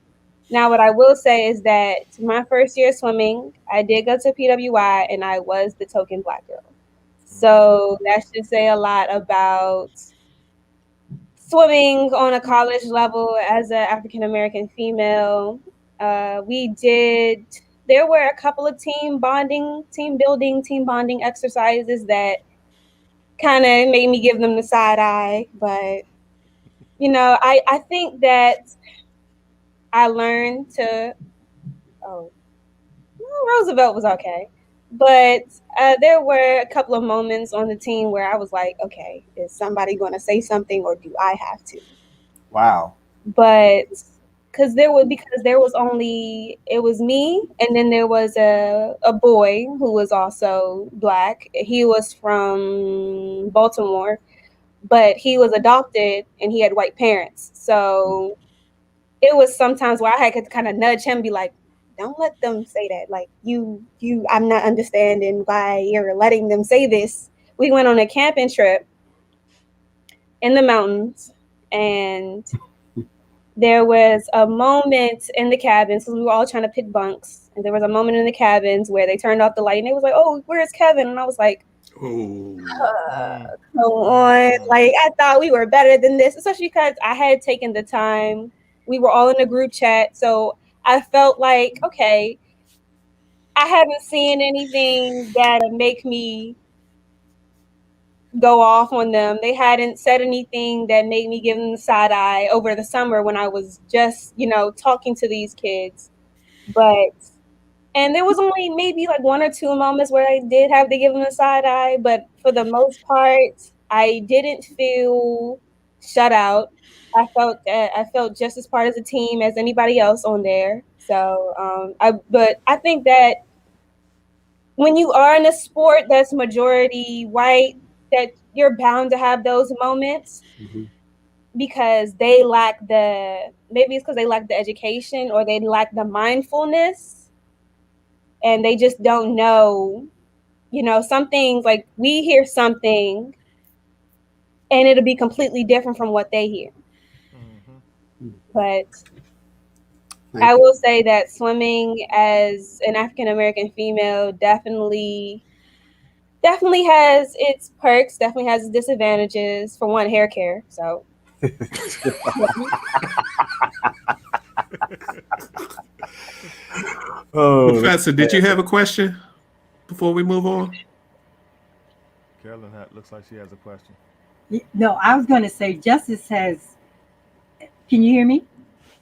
Now, what I will say is that my first year swimming, I did go to PWI, and I was the token Black girl. So that should say a lot about swimming on a college level as an African American female. There were a couple of team bonding exercises that kind of made me give them the side eye. But, I think that I learned to, Roosevelt was okay. But there were a couple of moments on the team where I was like, okay, is somebody going to say something or do I have to? Wow. But because it was me, and then there was a boy who was also Black. He was from Baltimore, but he was adopted and he had white parents. So it was sometimes where I had to kind of nudge him, be like, don't let them say that. Like, I'm not understanding why you're letting them say this. We went on a camping trip in the mountains, and there was a moment in the cabins, so we were all trying to pick bunks, and there was a moment in the cabins where they turned off the light, and it was like, oh, where's Kevin? And I was like, come on. Like, I thought we were better than this, especially because I had taken the time. We were all in a group chat, so I felt like, okay, I haven't seen anything that'll make me go off on them. They hadn't said anything that made me give them the side eye over the summer when I was just, talking to these kids. And there was only maybe like one or two moments where I did have to give them the side eye, but for the most part, I didn't feel shut out. I felt just as part of the team as anybody else on there. So, but I think that when you are in a sport that's majority white, that you're bound to have those moments because maybe it's because they lack the education or they lack the mindfulness, and they just don't know, some things, like we hear something and it'll be completely different from what they hear. But I will say that swimming as an African American female definitely has its perks, definitely has its disadvantages. For one, hair care. So. Professor, did you have a question before we move on? Carolyn looks like she has a question. No, I was going to say Justice has. Can you hear me?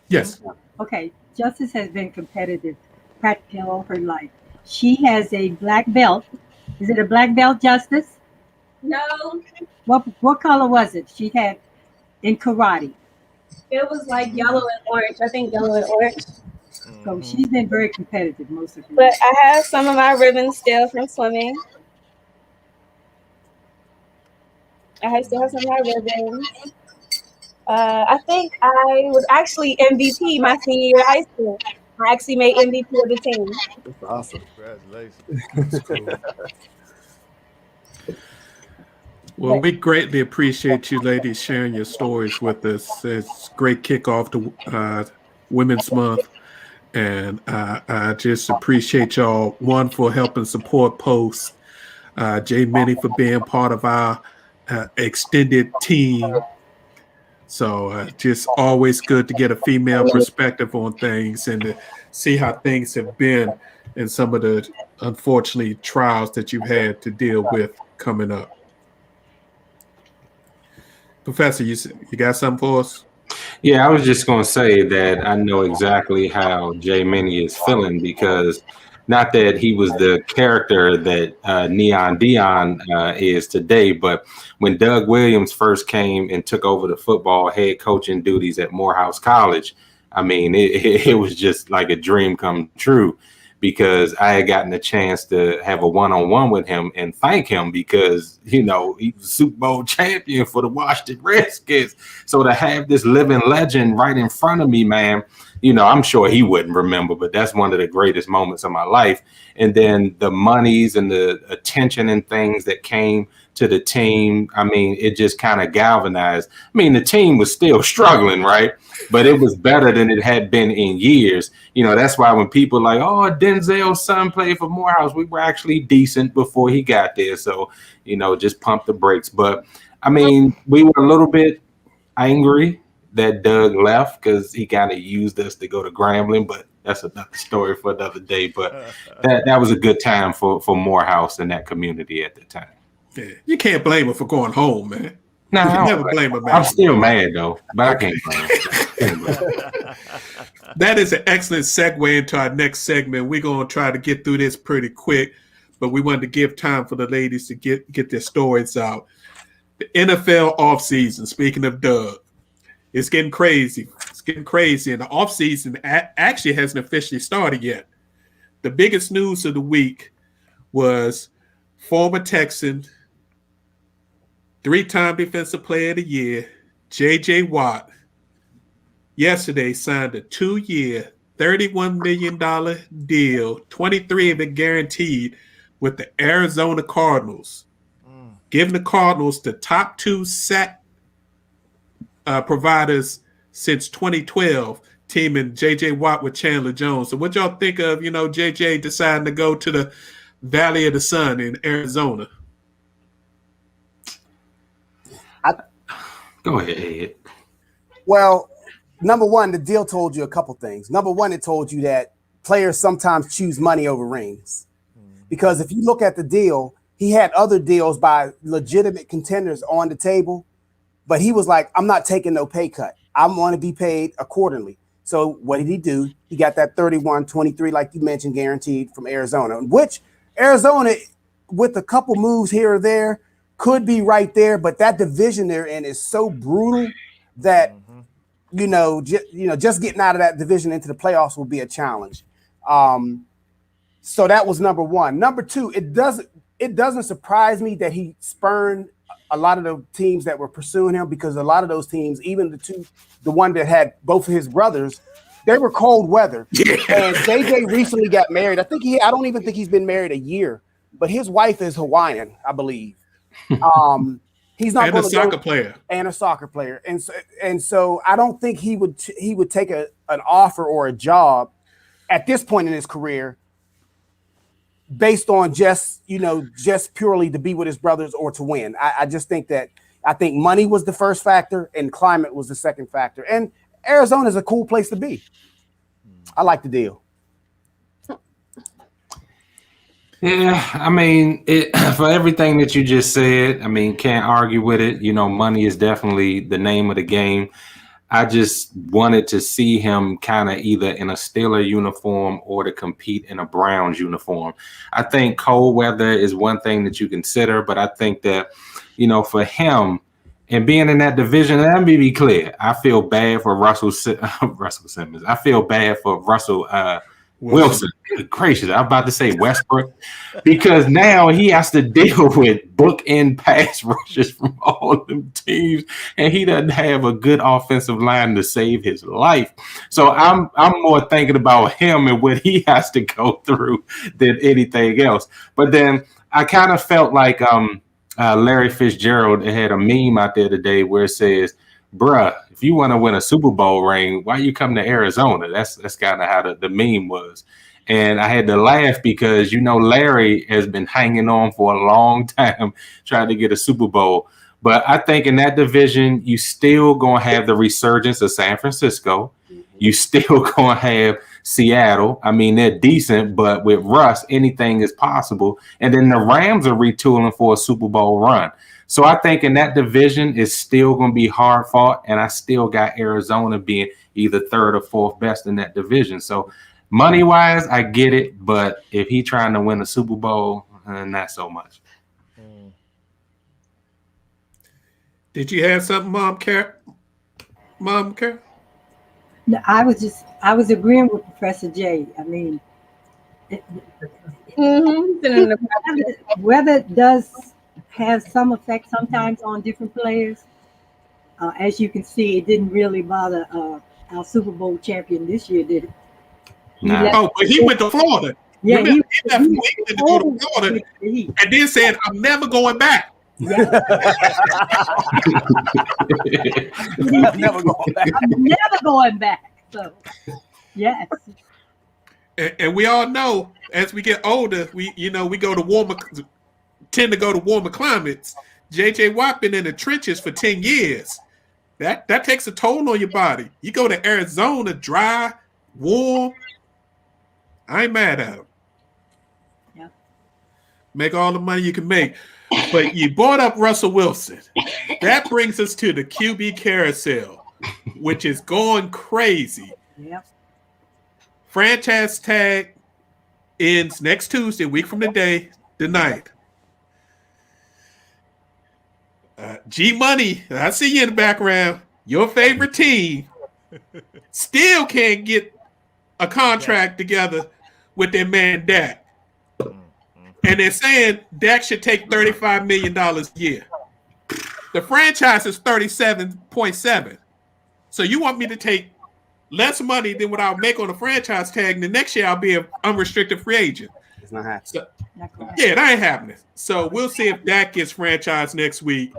Yes. Okay. Justice has been competitive practically all her life. She has a black belt. Is it a black belt, Justice? No. What color was it she had in karate? It was like yellow and orange. I think yellow and orange. So she's been very competitive most of her But life. I have some of my ribbons still from swimming. I still have some of my ribbons. I think I was actually MVP my senior year of high school. I actually made MVP of the team. That's awesome. Congratulations. Well, we greatly appreciate you ladies sharing your stories with us. It's a great kickoff to Women's Month. And I just appreciate y'all, one, for helping support Post, Jay Minnie for being part of our extended team. So just always good to get a female perspective on things and to see how things have been and some of the, unfortunately, trials that you've had to deal with coming up. Professor, you got something for us? Yeah, I was just going to say that I know exactly how Jay Minnie is feeling, because not that he was the character that Neon Dion is today, but when Doug Williams first came and took over the football head coaching duties at Morehouse College, I mean, it was just like a dream come true, because I had gotten a chance to have a one-on-one with him and thank him because, he was Super Bowl champion for the Washington Redskins. So to have this living legend right in front of me, man, I'm sure he wouldn't remember, but that's one of the greatest moments of my life. And then the monies and the attention and things that came to the team, I mean, it just kind of galvanized. I mean, the team was still struggling, right? But it was better than it had been in years. That's why when people like, oh, Denzel's son played for Morehouse, we were actually decent before he got there. So, just pump the brakes. But I mean, we were a little bit angry that Doug left because he kind of used us to go to Grambling, but that's another story for another day. But that was a good time for Morehouse and that community at the time. Yeah, you can't blame him for going home, man. No, You can never blame him, man. I'm still mad though, but I can't blame him. That is an excellent segue into our next segment. We're going to try to get through this pretty quick, but we wanted to give time for the ladies to get their stories out. The NFL offseason, speaking of Doug, it's getting crazy. It's getting crazy, and the offseason actually hasn't officially started yet. The biggest news of the week was former Texan, 3-time Defensive Player of the Year, J.J. Watt, yesterday signed a 2-year, $31 million deal, 23 of it guaranteed, with the Arizona Cardinals, giving the Cardinals the top 2 sack providers since 2012, teaming J.J. Watt with Chandler Jones. So what y'all think of, J.J. deciding to go to the Valley of the Sun in Arizona? Go ahead, Ed. Well, number one, the deal told you a couple things. Number one, it told you that players sometimes choose money over rings. Because if you look at the deal, he had other deals by legitimate contenders on the table, but he was like, I'm not taking no pay cut. I want to be paid accordingly. So what did he do? He got that 31-23, like you mentioned, guaranteed from Arizona, which Arizona, with a couple moves here or there, could be right there, but that division they're in is so brutal that just getting out of that division into the playoffs will be a challenge. So that was number one. Number two, it doesn't surprise me that he spurned a lot of the teams that were pursuing him, because a lot of those teams, even the one that had both of his brothers, they were cold weather. Yeah. And JJ recently got married. I don't even think he's been married a year, but his wife is Hawaiian, I believe. He's not and a soccer player, and so I don't think he would take an offer or a job at this point in his career based on just purely to be with his brothers or to win. I think money was the first factor and climate was the second factor. And Arizona is a cool place to be. I like the deal. Yeah, I mean, for everything that you just said, I mean, can't argue with it. Money is definitely the name of the game. I just wanted to see him kind of either in a Steeler uniform or to compete in a Browns uniform. I think cold weather is one thing that you consider, but I think that, for him and being in that division, let me be clear, I feel bad for Russell Simmons. I feel bad for Russell Wilson. Good gracious, I'm about to say Westbrook, because now he has to deal with bookend pass rushes from all them teams, and he doesn't have a good offensive line to save his life. So I'm more thinking about him and what he has to go through than anything else. But then I kind of felt like Larry Fitzgerald had a meme out there today where it says, bruh, if you want to win a Super Bowl ring, why you come to Arizona? That's kind of how the meme was. And I had to laugh because, Larry has been hanging on for a long time trying to get a Super Bowl. But I think in that division, you still going to have the resurgence of San Francisco. You still going to have Seattle. I mean, they're decent, but with Russ, anything is possible. And then the Rams are retooling for a Super Bowl run. So I think in that division, it's still going to be hard fought. And I still got Arizona being either third or fourth best in that division. So money wise, I get it. But if he's trying to win a Super Bowl, not so much. Did you have something, Mom Care? No, I was agreeing with Professor J. I mean, weather does have some effect sometimes on different players. As you can see, it didn't really bother our Super Bowl champion this year did it. Nah. Oh, but he went to Florida. Yeah, Remember, he left he New England to go to Florida with the Heat. and then said, I'm never going back. Yeah. Never going back. I'm never going back. So, yes. And we all know as we get older, we go to tend to go to warmer climates. JJ Watt been in the trenches for 10 years. That takes a toll on your body. You go to Arizona, dry, warm. I ain't mad at him. Yeah. Make all the money you can make. But you brought up Russell Wilson. That brings us to the QB carousel, which is going crazy. Yeah. Franchise tag ends next Tuesday, a week from today, the 9th. G Money, I see you in the background. Your favorite team still can't get a contract together with their man Dak. And they're saying Dak should take $35 million a year. The franchise is 37.7. So you want me to take less money than what I'll make on a franchise tag, and the next year I'll be an unrestricted free agent. It's not happening. So, Not gonna yeah, that ain't happening. So we'll see if Dak gets franchised next week.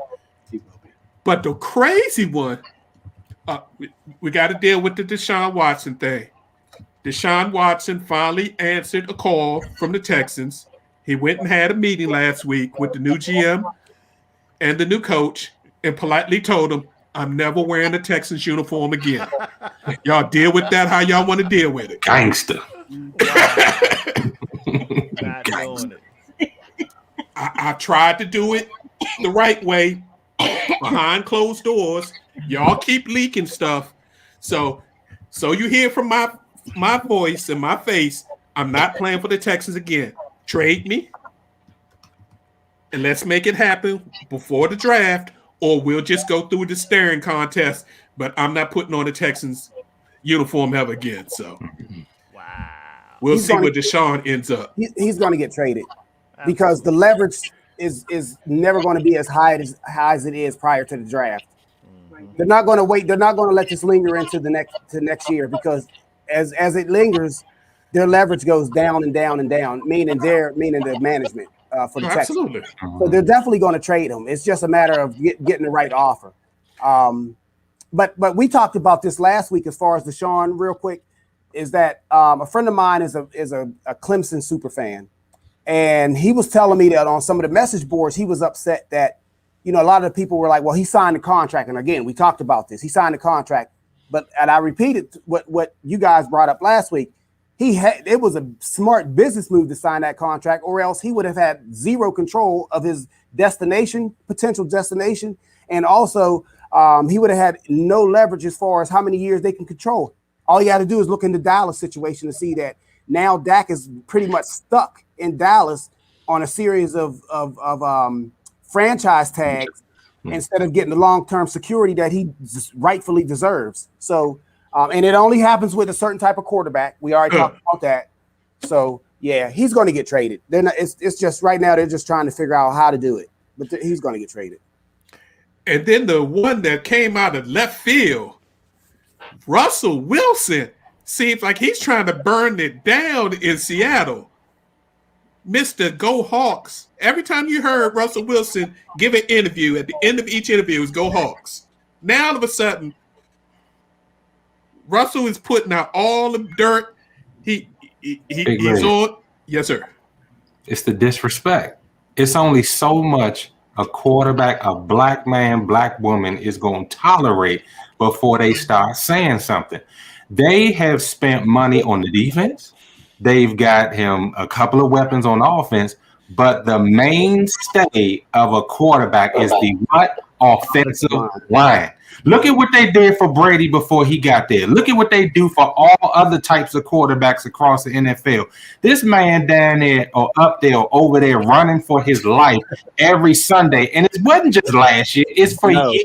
But the crazy one, we got to deal with the Deshaun Watson thing. Deshaun Watson finally answered a call from the Texans. He went and had a meeting last week with the new GM and the new coach and politely told them, I'm never wearing a Texans uniform again. Y'all deal with that how y'all want to deal with it. Gangster. Not doing it. I tried to do it the right way behind closed doors. Y'all keep leaking stuff. So you hear from my voice and my face, I'm not playing for the Texans again. Trade me and let's make it happen before the draft, or we'll just go through the staring contest, but I'm not putting on the Texans uniform ever again. So Wow. we'll He's see gonna- where Deshaun ends up. He's going to get traded because the leverage is never going to be as high as it is prior to the draft. They're not going to wait. They're not going to let this linger into the next year, because as it lingers, their leverage goes down and down and down, meaning the management for the Texans. Absolutely. So they're definitely going to trade him. It's just a matter of getting the right offer. But we talked about this last week as far as Deshaun. Real quick, is that a friend of mine is a Clemson super fan, and he was telling me that on some of the message boards he was upset that a lot of the people were like, well, he signed the contract, and again we talked about this. He signed the contract, and I repeated what you guys brought up last week. It was a smart business move to sign that contract, or else he would have had zero control of his potential destination, and also he would have had no leverage as far as how many years they can control. All you got to do is look in the Dallas situation to see that now Dak is pretty much stuck in Dallas on a series of franchise tags instead of getting the long-term security that he rightfully deserves. So. And it only happens with a certain type of quarterback. We already talked about that. So yeah, he's going to get traded. They're not. It's just right now they're just trying to figure out how to do it. But he's going to get traded. And then the one that came out of left field, Russell Wilson, seems like he's trying to burn it down in Seattle. Mr. Go Hawks. Every time you heard Russell Wilson give an interview, at the end of each interview was Go Hawks. Now all of a sudden, Russell is putting out all the dirt. He's on. Yes, sir. It's the disrespect. It's only so much a quarterback, a black man, black woman is going to tolerate before they start saying something. They have spent money on the defense. They've got him a couple of weapons on offense, but the mainstay of a quarterback is the what? Offensive line. Look at what they did for Brady before he got there. Look at what they do for all other types of quarterbacks across the NFL. This man down there or up there or over there running for his life every Sunday. And it wasn't just last year, it's for years.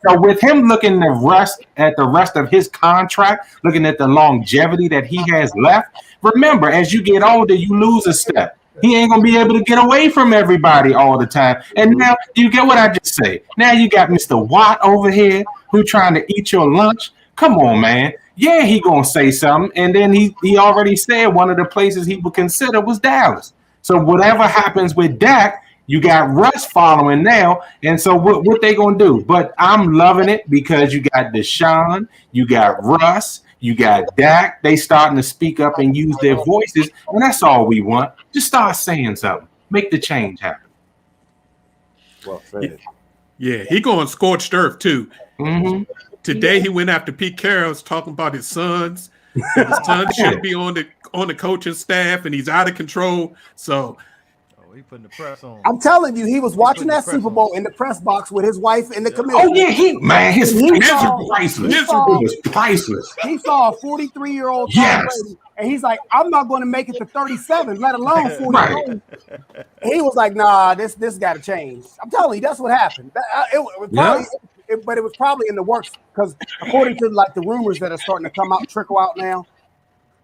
So with him looking at the rest of his contract, looking at the longevity that he has left, remember, as you get older, you lose a step. He ain't going to be able to get away from everybody all the time. And now you get what I just say. Now you got Mr. Watt over here who trying to eat your lunch, Come on, man. Yeah, he gonna say something, and then he already said one of the places he would consider was Dallas. So whatever happens with Dak, you got Russ following now, and so what they gonna do? But I'm loving it because you got Deshaun, you got Russ, you got Dak. They starting to speak up and use their voices, and that's all we want. Just start saying something, make the change happen. Well said. Yeah, he going scorched earth too. Mm-hmm. Today he went after Pete Carroll's talking about his sons. His son shouldn't be on the coaching staff, and he's out of control. So He putting the press on. I'm telling you, he was watching putting the that press Super Bowl in the press box with his wife and the commissioner. Oh yeah, his He face saw- was priceless. he It saw- was priceless. He saw a 43-year-old Tom Yes. Brady, and he's like, "I'm not going to make it to 37, let alone 43." Right. He was like, "Nah, this got to change." I'm telling you, that's what happened. But it was probably in the works because according to like the rumors that are starting to trickle out now,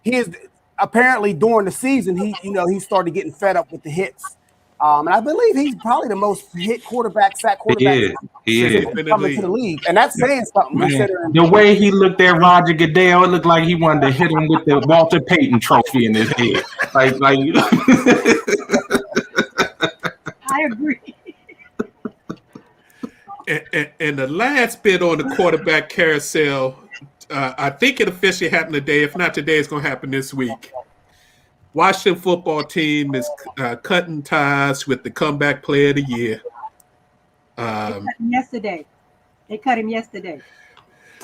he is apparently during the season he started getting fed up with the hits. And I believe he's probably the most hit sack quarterback He is. coming to the league, and that's saying something. Man, Considering the way he looked at Roger Goodell, it looked like he wanted to hit him with the Walter Payton trophy in his head. Like I agree. and the last bit on the quarterback carousel, I think it officially happened today. If not today, it's going to happen this week. Washington football team is cutting ties with the comeback player of the year. They cut him yesterday. They cut him yesterday.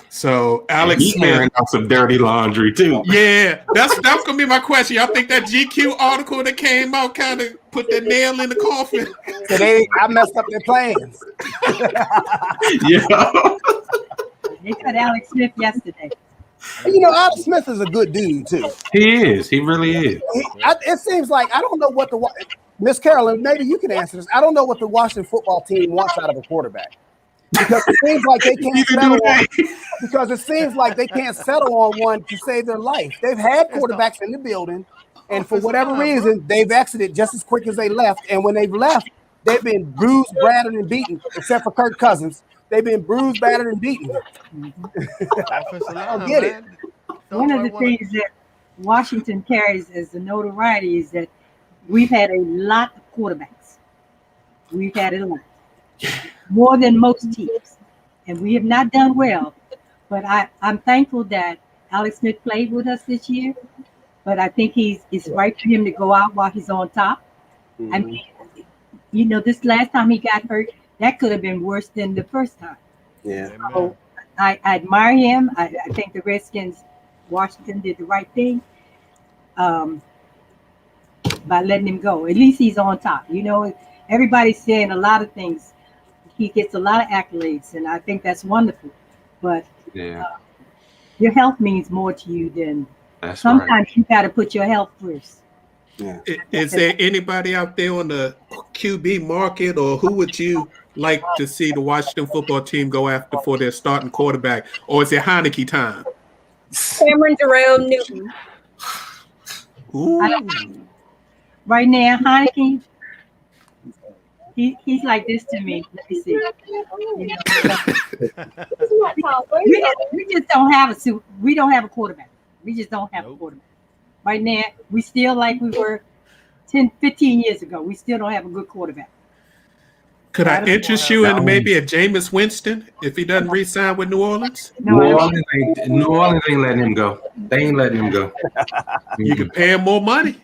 So Alex he's Smith. airing out some dirty laundry too. Yeah, that was gonna be my question. Y'all think that GQ article that came out kind of put that nail in the coffin? today, I messed up their plans. Yeah. They cut Alex Smith yesterday. And, Alex Smith is a good dude too. He is. He really is. It seems like I don't know what Miss Carolyn, maybe you can answer this. I don't know what the Washington football team wants out of a quarterback because it seems like they can't settle on. Because it seems like they can't settle on one to save their life. They've had quarterbacks in the building, and for whatever reason, they've exited just as quick as they left. And when they've left, they've been bruised, battered, and beaten. Except for Kirk Cousins, they've been bruised, battered, and beaten. I don't get it. One of the things that Washington carries as the notoriety is that we've had a lot of quarterbacks. We've had a lot. More than most teams. And we have not done well. But I'm thankful that Alex Smith played with us this year. But I think it's right for him to go out while he's on top. Mm-hmm. I mean, this last time he got hurt, that could have been worse than the first time. Yeah. So I admire him. I think the Redskins, Washington did the right thing by letting him go. At least he's on top. Everybody's saying a lot of things. He gets a lot of accolades, and I think that's wonderful. But your health means more to you than sometimes you got to put your health first. Yeah. Is there anybody out there on the QB market, or who would you like to see the Washington football team go after for their starting quarterback, or is it Heineke time? Cameron Darrell Newton. Ooh. Right now, Heineke, he's like this to me. Let me see. We just don't have a quarterback. We just don't have a quarterback. Right now, we still like we were 10, 15 years ago. We still don't have a good quarterback. Could I interest you in maybe a Jameis Winston if he doesn't re-sign with New Orleans? New Orleans ain't letting him go. They ain't letting him go. You can pay him more money.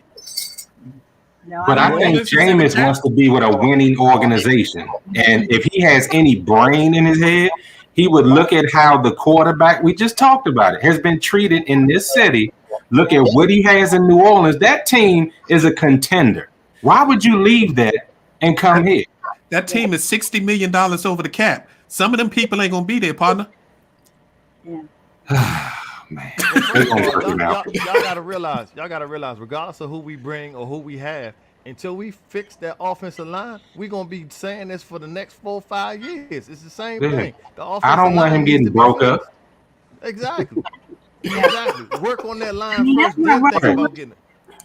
No, But I think Jameis wants to be with a winning organization. And if he has any brain in his head, he would look at how the quarterback, we just talked about it, has been treated in this city. Look at what he has in New Orleans. That team is a contender. Why would you leave that and come here? That team is $60 million over the cap. Some of them people ain't going to be there, partner. Yeah. Man. Y'all gotta realize, regardless of who we bring or who we have, until we fix that offensive line, we're gonna be saying this for the next 4 or 5 years. It's the same thing. The I don't want him getting broke up. Exactly. Exactly. Work on that line first. Then think about getting it.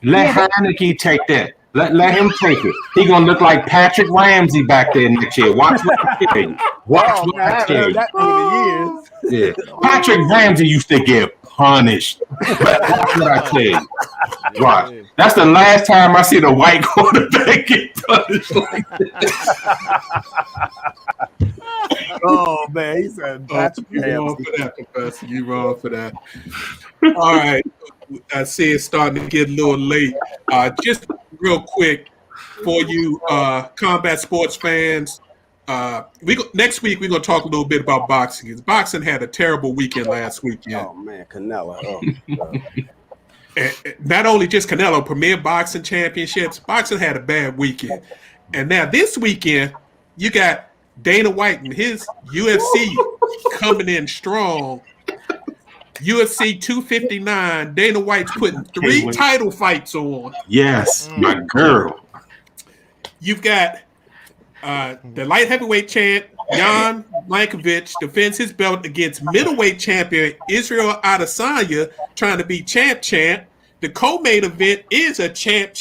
Let Heineke take that. Let him take it. He gonna look like Patrick Ramsey back there next year. Watch what I tell you. Watch what I tell you. That over years. Yeah. Patrick Ramsey used to get punished. Watch what I tell you. Watch. That's the last time I see the white quarterback get punished like that. Oh man, he said Patrick You wrong Ramsey. for that, Professor. You wrong for that. All right. I see it's starting to get a little late. Just real quick for you combat sports fans. Next week we're gonna talk a little bit about boxing. Boxing had a terrible weekend last weekend. Oh man, Canelo. And not only just Canelo, Premier Boxing Championships, boxing had a bad weekend. And now this weekend, you got Dana White and his UFC coming in strong. UFC 259, Dana White's putting 3 title fights on. Yes, my girl. You've got the light heavyweight champ, Jan Blankovic, defends his belt against middleweight champion Israel Adesanya, trying to be champ. The co-main event is a champ.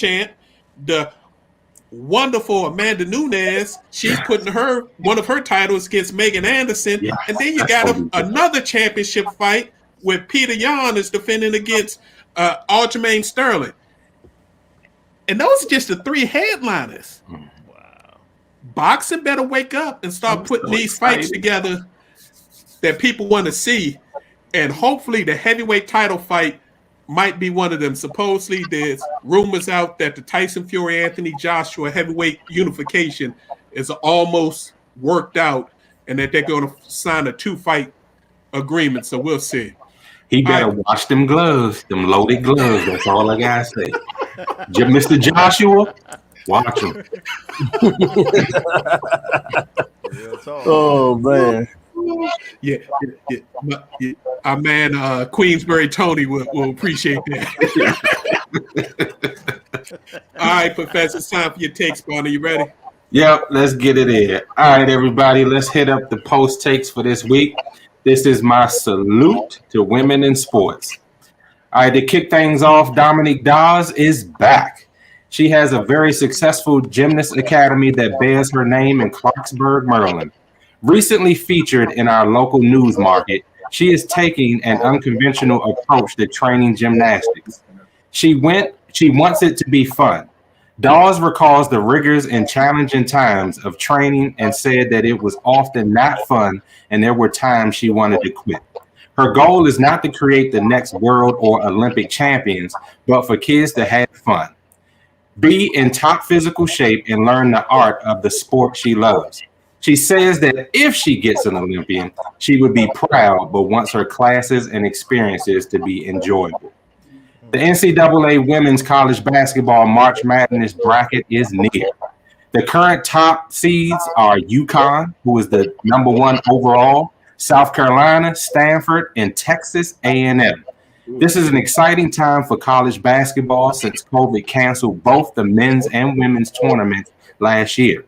The wonderful Amanda Nunes, she's putting one of her titles against Megan Anderson. Yes, and then you got another championship fight where Peter Yan is defending against Aljamain Sterling. And those are just the 3 headliners. Boxing better wake up and start putting these fights together that people want to see. And hopefully the heavyweight title fight might be one of them. Supposedly there's rumors out that the Tyson Fury Anthony Joshua heavyweight unification is almost worked out and that they're going to sign a 2-fight agreement. So we'll see. He better watch them gloves, them loaded gloves. That's all I gotta say. Mr. Joshua, watch him. Oh man. Yeah. Our man Queensbury Tony will appreciate that. All right, Professor, it's time for your takes, Bonnie. You ready? Yep, let's get it in. All right, everybody, let's hit up the post takes for this week. This is my salute to women in sports. All right, to kick things off, Dominique Dawes is back. She has a very successful gymnast academy that bears her name in Clarksburg, Maryland. Recently featured in our local news market, she is taking an unconventional approach to training gymnastics. She wants it to be fun. Dawes recalls the rigors and challenging times of training and said that it was often not fun and there were times she wanted to quit. Her goal is not to create the next world or Olympic champions, but for kids to have fun. Be in top physical shape and learn the art of the sport she loves. She says that if she gets an Olympian, she would be proud, but wants her classes and experiences to be enjoyable. The NCAA Women's College Basketball March Madness bracket is near. The current top seeds are UConn, who is the #1 overall, South Carolina, Stanford, and Texas A&M. This is an exciting time for college basketball since COVID canceled both the men's and women's tournaments last year.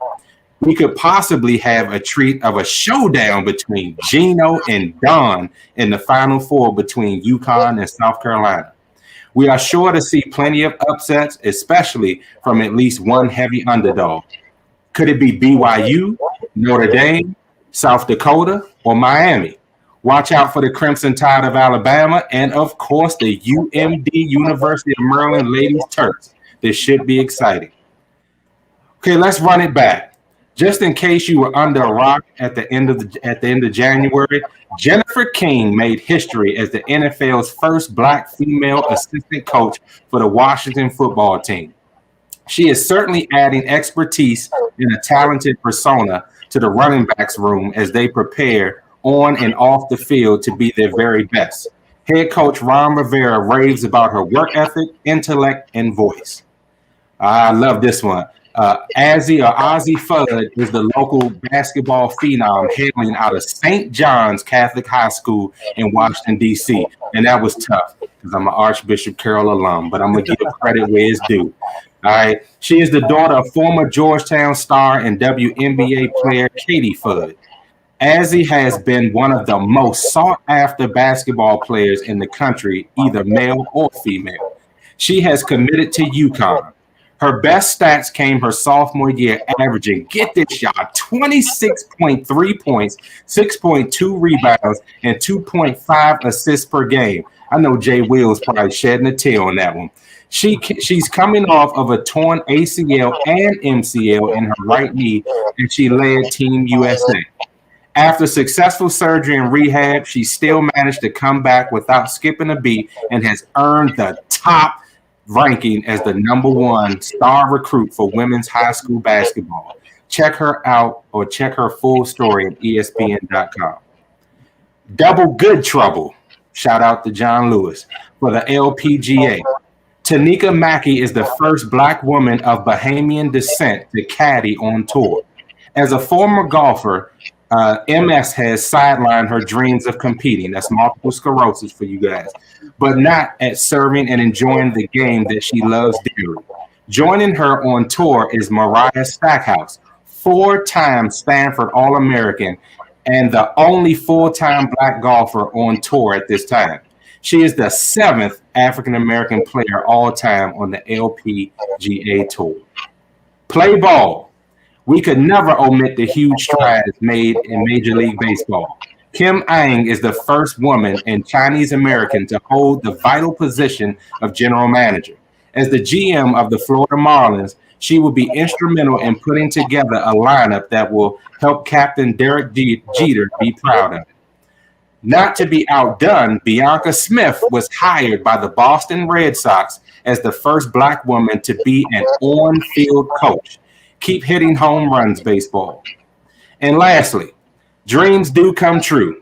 We could possibly have a treat of a showdown between Gino and Don in the Final Four between UConn and South Carolina. We are sure to see plenty of upsets, especially from at least one heavy underdog. Could it be BYU, Notre Dame, South Dakota, or Miami? Watch out for the Crimson Tide of Alabama and, of course, the UMD University of Maryland Ladies Terps. This should be exciting. Okay, let's run it back. Just in case you were under a rock at the end of January, Jennifer King made history as the NFL's first Black female assistant coach for the Washington football team. She is certainly adding expertise and a talented persona to the running backs room as they prepare on and off the field to be their very best. Head coach Ron Rivera raves about her work ethic, intellect, and voice. I love this one. Ozzie Fudd is the local basketball phenom hailing out of St. John's Catholic High School in Washington, D.C. And that was tough because I'm an Archbishop Carroll alum, but I'm going to give credit where it's due. All right. She is the daughter of former Georgetown star and WNBA player Katie Fudd. Ozzie has been one of the most sought-after basketball players in the country, either male or female. She has committed to UConn. Her best stats came her sophomore year, averaging, get this, y'all, 26.3 points, 6.2 rebounds, and 2.5 assists per game. I know Jay Wills probably shedding a tear on that one. She's coming off of a torn ACL and MCL in her right knee, and she led Team USA. After successful surgery and rehab, she still managed to come back without skipping a beat and has earned the top ranking as the #1 star recruit for women's high school basketball. Check her out or check her full story at ESPN.com. Double good trouble. Shout out to John Lewis for the LPGA. Tanika Mackey is the first Black woman of Bahamian descent to caddy on tour. As a former golfer, MS has sidelined her dreams of competing. That's multiple sclerosis for you guys, but not at serving and enjoying the game that she loves dearly. Joining her on tour is Mariah Stackhouse, 4-time Stanford All-American and the only full-time Black golfer on tour at this time. She is the 7th African-American player all-time on the LPGA Tour. Play ball. We could never omit the huge strides made in Major League Baseball. Kim Ang is the first woman and Chinese American to hold the vital position of general manager. As the GM of the Florida Marlins, she will be instrumental in putting together a lineup that will help Captain Derek Jeter be proud of it. Not to be outdone, Bianca Smith was hired by the Boston Red Sox as the first Black woman to be an on-field coach. Keep hitting home runs, baseball. And lastly, dreams do come true.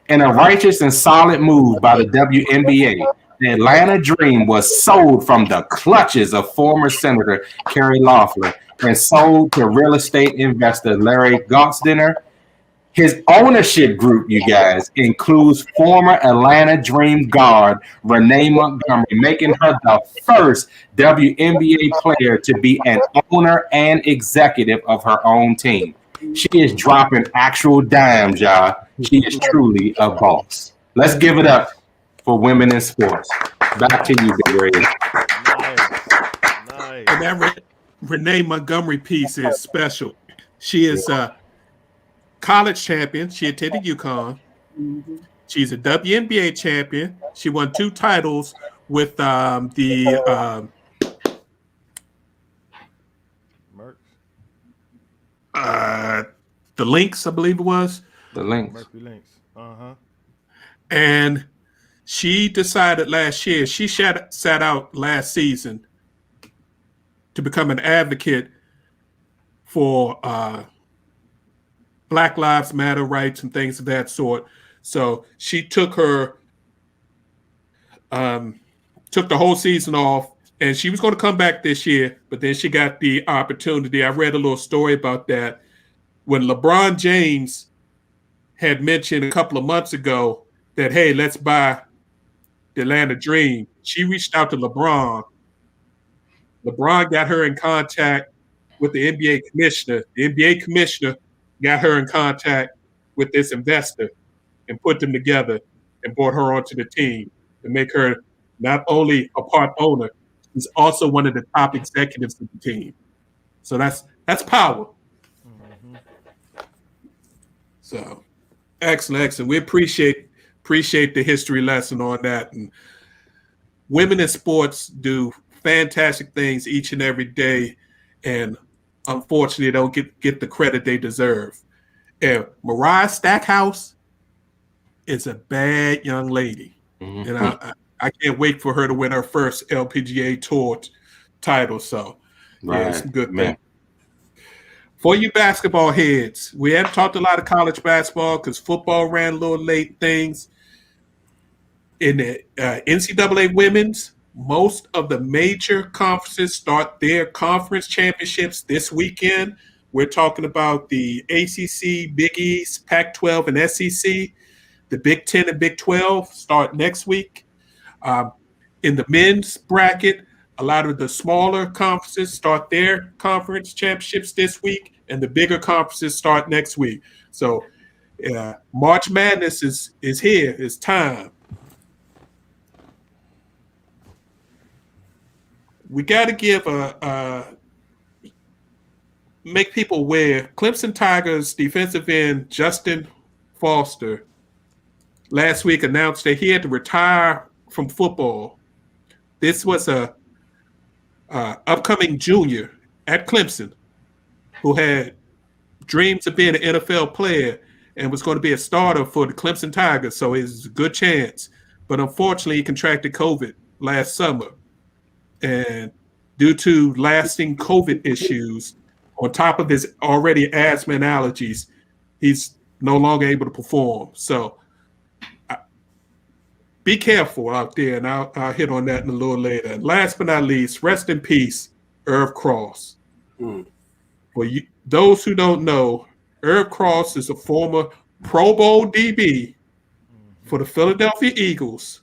In a righteous and solid move by the WNBA, the Atlanta Dream was sold from the clutches of former Senator Kerry Loeffler and sold to real estate investor Larry Gotsdiner. His ownership group, you guys, includes former Atlanta Dream guard Renee Montgomery, making her the first WNBA player to be an owner and executive of her own team. She is dropping actual dimes, y'all. She is truly a boss. Let's give it up for women in sports. Back to you, Big Ray. Nice. And that Renee Montgomery piece is special. She is a college champion. She attended UConn. She's a WNBA champion. She won 2 titles with the Lynx, I believe it was. The Lynx. Mercury Lynx. And she decided last year, she sat out last season to become an advocate for Black Lives Matter rights and things of that sort. So she took the whole season off, and she was going to come back this year, but then she got the opportunity. I read a little story about that. When LeBron James had mentioned a couple of months ago that, hey, let's buy the Atlanta Dream, she reached out to LeBron. LeBron got her in contact with the NBA commissioner. The NBA commissioner got her in contact with this investor and put them together and brought her onto the team to make her not only a part owner, she's also one of the top executives of the team. So that's power. So excellent. We appreciate the history lesson on that. And women in sports do fantastic things each and every day, and unfortunately, don't get the credit they deserve. And Mariah Stackhouse is a bad young lady, and I can't wait for her to win her first LPGA Tour title. So, yeah, it's a good thing. For you basketball heads, we haven't talked a lot of college basketball because football ran a little late things. In the NCAA women's, most of the major conferences start their conference championships this weekend. We're talking about the ACC, Big East, Pac-12, and SEC. The Big Ten and Big 12 start next week. In the men's bracket, a lot of the smaller conferences start their conference championships this week, and the bigger conferences start next week. So March Madness is here. It's time. we got to give make people aware. Clemson Tigers defensive end Justin Foster last week announced that he had to retire from football. This was a upcoming junior at Clemson who had dreams of being an NFL player and was going to be a starter for the Clemson Tigers, so it's a good chance. But unfortunately, he contracted COVID last summer. And due to lasting COVID issues, on top of his already asthma and allergies, he's no longer able to perform. So be careful out there, and I'll hit on that in a little later. And last but not least, rest in peace, Irv Cross. For those who don't know, Irv Cross is a former Pro Bowl DB for the Philadelphia Eagles.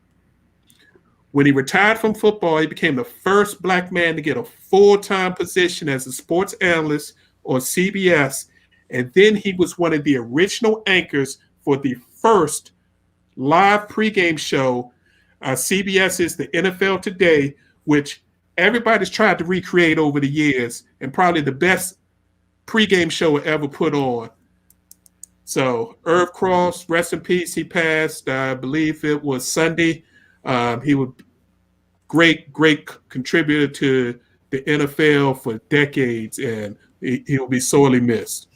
When he retired from football, he became the first black man to get a full-time position as a sports analyst on CBS. And then he was one of the original anchors for the first live pregame show. CBS is the NFL Today, which everybody's tried to recreate over the years, and probably the best pregame show ever put on. So Irv Cross, rest in peace. He passed, I believe it was Sunday. He was great contributor to the NFL for decades, and he will be sorely missed.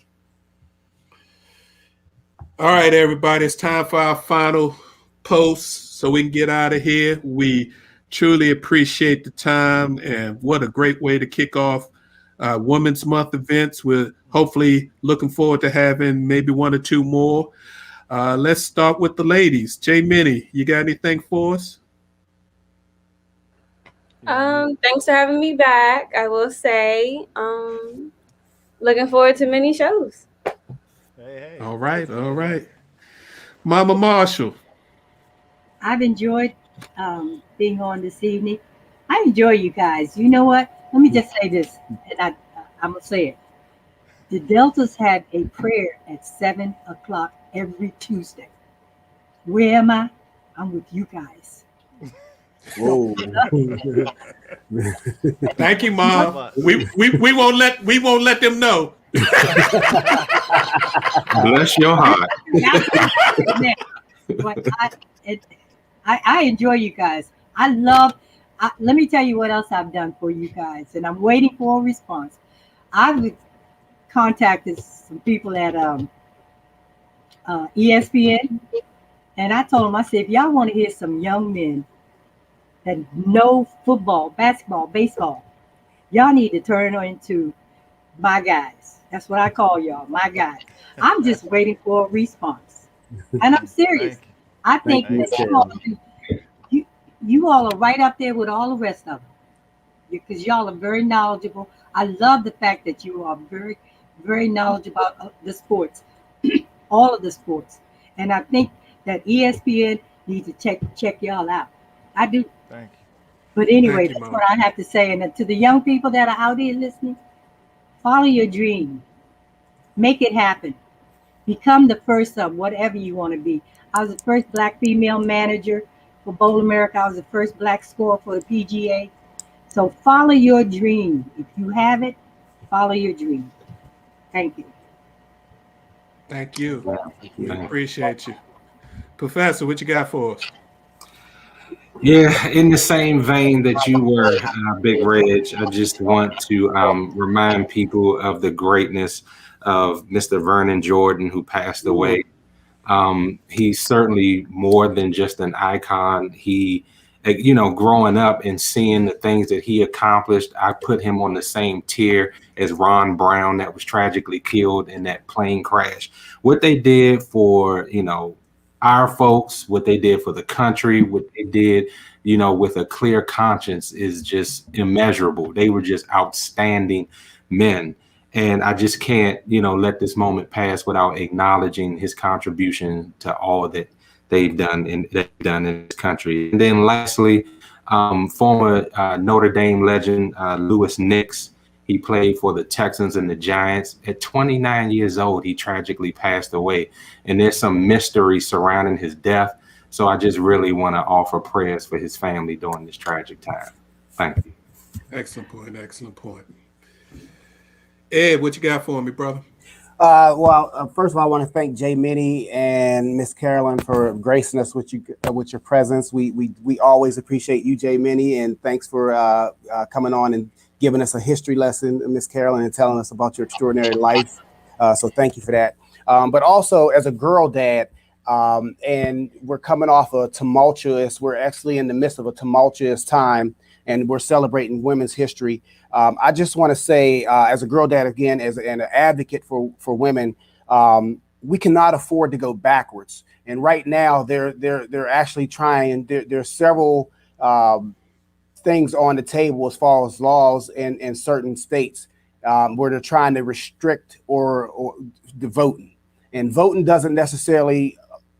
All right, everybody, it's time for our final post so we can get out of here. We truly appreciate the time, and what a great way to kick off Women's Month events. We're hopefully looking forward to having maybe one or two more. Let's start with the ladies. J. Minnie, you got anything for us? Thanks for having me back. I will say, looking forward to many shows. Hey. All right. Mama Marshall. I've enjoyed being on this evening. I enjoy you guys. You know what? Let me just say this, and I'm going to say it. The Deltas had a prayer at 7 o'clock every Tuesday. Where am I? I'm with you guys. Whoa. Thank you, Mom. We won't let them know. Bless your heart. But I enjoy you guys. Let me tell you what else I've done for you guys, and I'm waiting for a response. I've contacted some people at ESPN, and I told them, I said, if y'all want to hear some young men that know football, basketball, baseball, y'all need to turn into my guys. That's what I call y'all, my guys. I'm just waiting for a response, and I'm serious. I think that you all are right up there with all the rest of them, because y'all are very knowledgeable. I love the fact that you are very, very knowledgeable about the sports, all of the sports. And I think that ESPN needs to check y'all out. I do. Thank you. But anyway, Thank you, that's Mom. what I have to say. And to the young people that are out here listening, follow your dream. Make it happen. Become the first of whatever you want to be. I was the first Black female manager for Bowl America. I was the first Black scorer for the PGA. So follow your dream. If you have it, follow your dream. Thank you. Thank you. We appreciate you. Professor, what you got for us? Yeah, in the same vein that you were, Big Reg, I just want to remind people of the greatness of Mr. Vernon Jordan, who passed away. He's certainly more than just an icon. He, growing up and seeing the things that he accomplished, I put him on the same tier as Ron Brown, that was tragically killed in that plane crash. What they did for, our folks, what they did for the country, what they did, with a clear conscience is just immeasurable. They were just outstanding men. And I just can't, let this moment pass without acknowledging his contribution to all that they've done in this country. And then lastly, former Notre Dame legend, Louis Nix. He played for the Texans and the Giants. At 29 years old, he tragically passed away. And there's some mystery surrounding his death. So I just really want to offer prayers for his family during this tragic time. Thank you. Excellent point. Excellent point. Ed, what you got for me, brother? First of all, I want to thank Jay Minnie and Miss Carolyn for gracing us with your presence. We always appreciate you, Jay Minnie, and thanks for coming on and giving us a history lesson, Miss Carolyn, and telling us about your extraordinary life. So thank you for that. But also, as a girl dad, and we're coming off we're actually in the midst of a tumultuous time, and we're celebrating women's history. I just want to say, as a girl dad, again, and an advocate for women, we cannot afford to go backwards. And right now, they're actually trying. There's several things on the table as far as laws in certain states where they're trying to restrict or the voting. And voting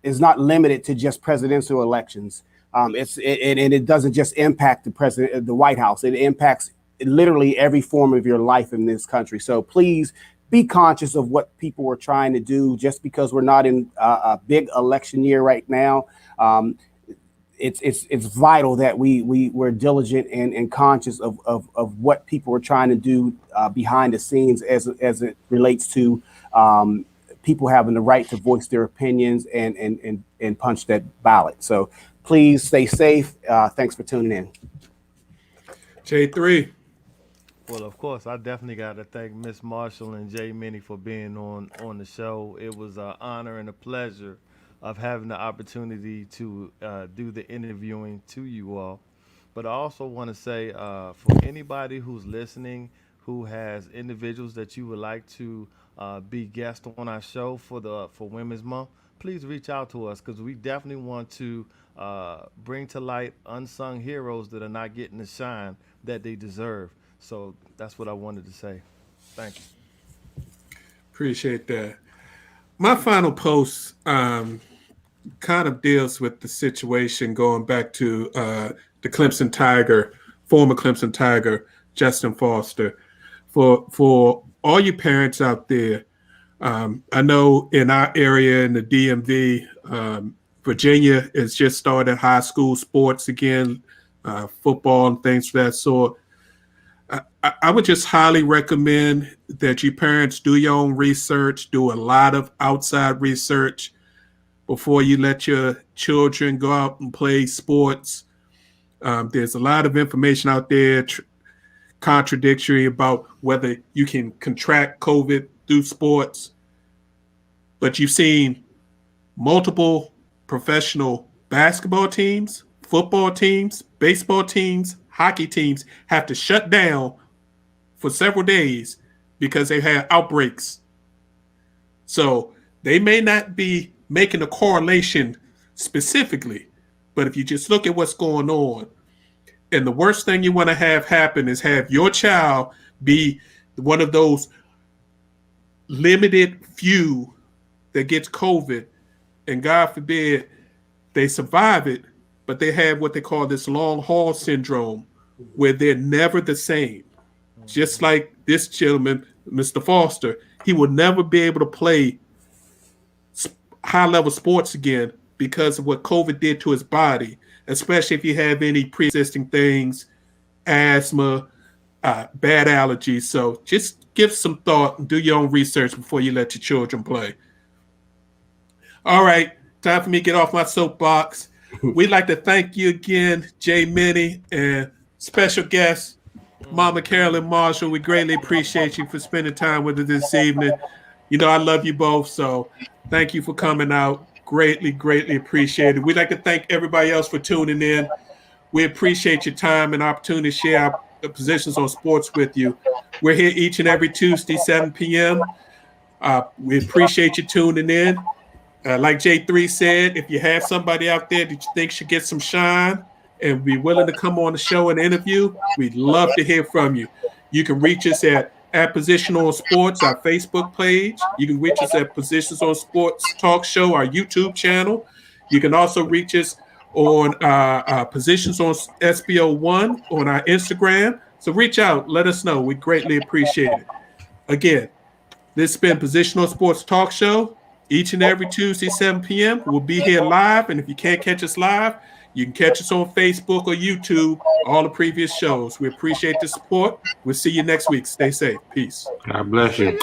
is not limited to just presidential elections. It doesn't just impact the White House. It impacts literally every form of your life in this country. So please be conscious of what people are trying to do. Just because we're not in a big election year right now, it's vital that we're diligent and conscious of what people are trying to do behind the scenes as it relates to people having the right to voice their opinions and punch that ballot. So please stay safe. Thanks for tuning in. J3. Well, of course, I definitely got to thank Miss Marshall and Jay Minnie for being on the show. It was an honor and a pleasure of having the opportunity to do the interviewing to you all. But I also want to say, for anybody who's listening, who has individuals that you would like to be guests on our show for Women's Month, please reach out to us, because we definitely want to bring to light unsung heroes that are not getting the shine that they deserve. So that's what I wanted to say. Thank you. Appreciate that. My final post kind of deals with the situation going back to the Clemson Tiger, former Clemson Tiger, Justin Foster. For all you parents out there, I know in our area in the DMV, Virginia has just started high school sports again, football and things of that sort. I would just highly recommend that you parents do your own research, do a lot of outside research before you let your children go out and play sports. There's a lot of information out there contradictory about whether you can contract COVID through sports. But you've seen multiple professional basketball teams, football teams, baseball teams, hockey teams have to shut down for several days because they had outbreaks. So they may not be making a correlation specifically, but if you just look at what's going on, and the worst thing you want to have happen is have your child be one of those limited few that gets COVID, and God forbid they survive it, but they have what they call this long haul syndrome, where they're never the same. Just like this gentleman, Mr. Foster, he will never be able to play high-level sports again because of what COVID did to his body, especially if you have any pre-existing things, asthma, bad allergies. So just give some thought and do your own research before you let your children play. All right, time for me to get off my soapbox. We'd like to thank you again, Jay Minnie, and special guest, Mama Carolyn Marshall. We greatly appreciate you for spending time with us this evening. You know I love you both, so thank you for coming out. Greatly, greatly appreciated. We'd like to thank everybody else for tuning in. We appreciate your time and opportunity to share our positions on sports with you. We're here each and every Tuesday, 7 p.m. We appreciate you tuning in. Like J3 said, if you have somebody out there that you think should get some shine and be willing to come on the show and interview, we'd love to hear from you. You can reach us at Position on Sports, our Facebook page. You can reach us at Positions on Sports Talk Show, our YouTube channel. You can also reach us on Positions on SBO1 on our Instagram. So reach out, let us know. We greatly appreciate it. Again, this has been Position on Sports Talk Show. Each and every Tuesday, 7 p.m. We'll be here live. And if you can't catch us live, You can catch us on Facebook or YouTube, all the previous shows. We appreciate the support. We'll see you next week. Stay safe. Peace. God bless you.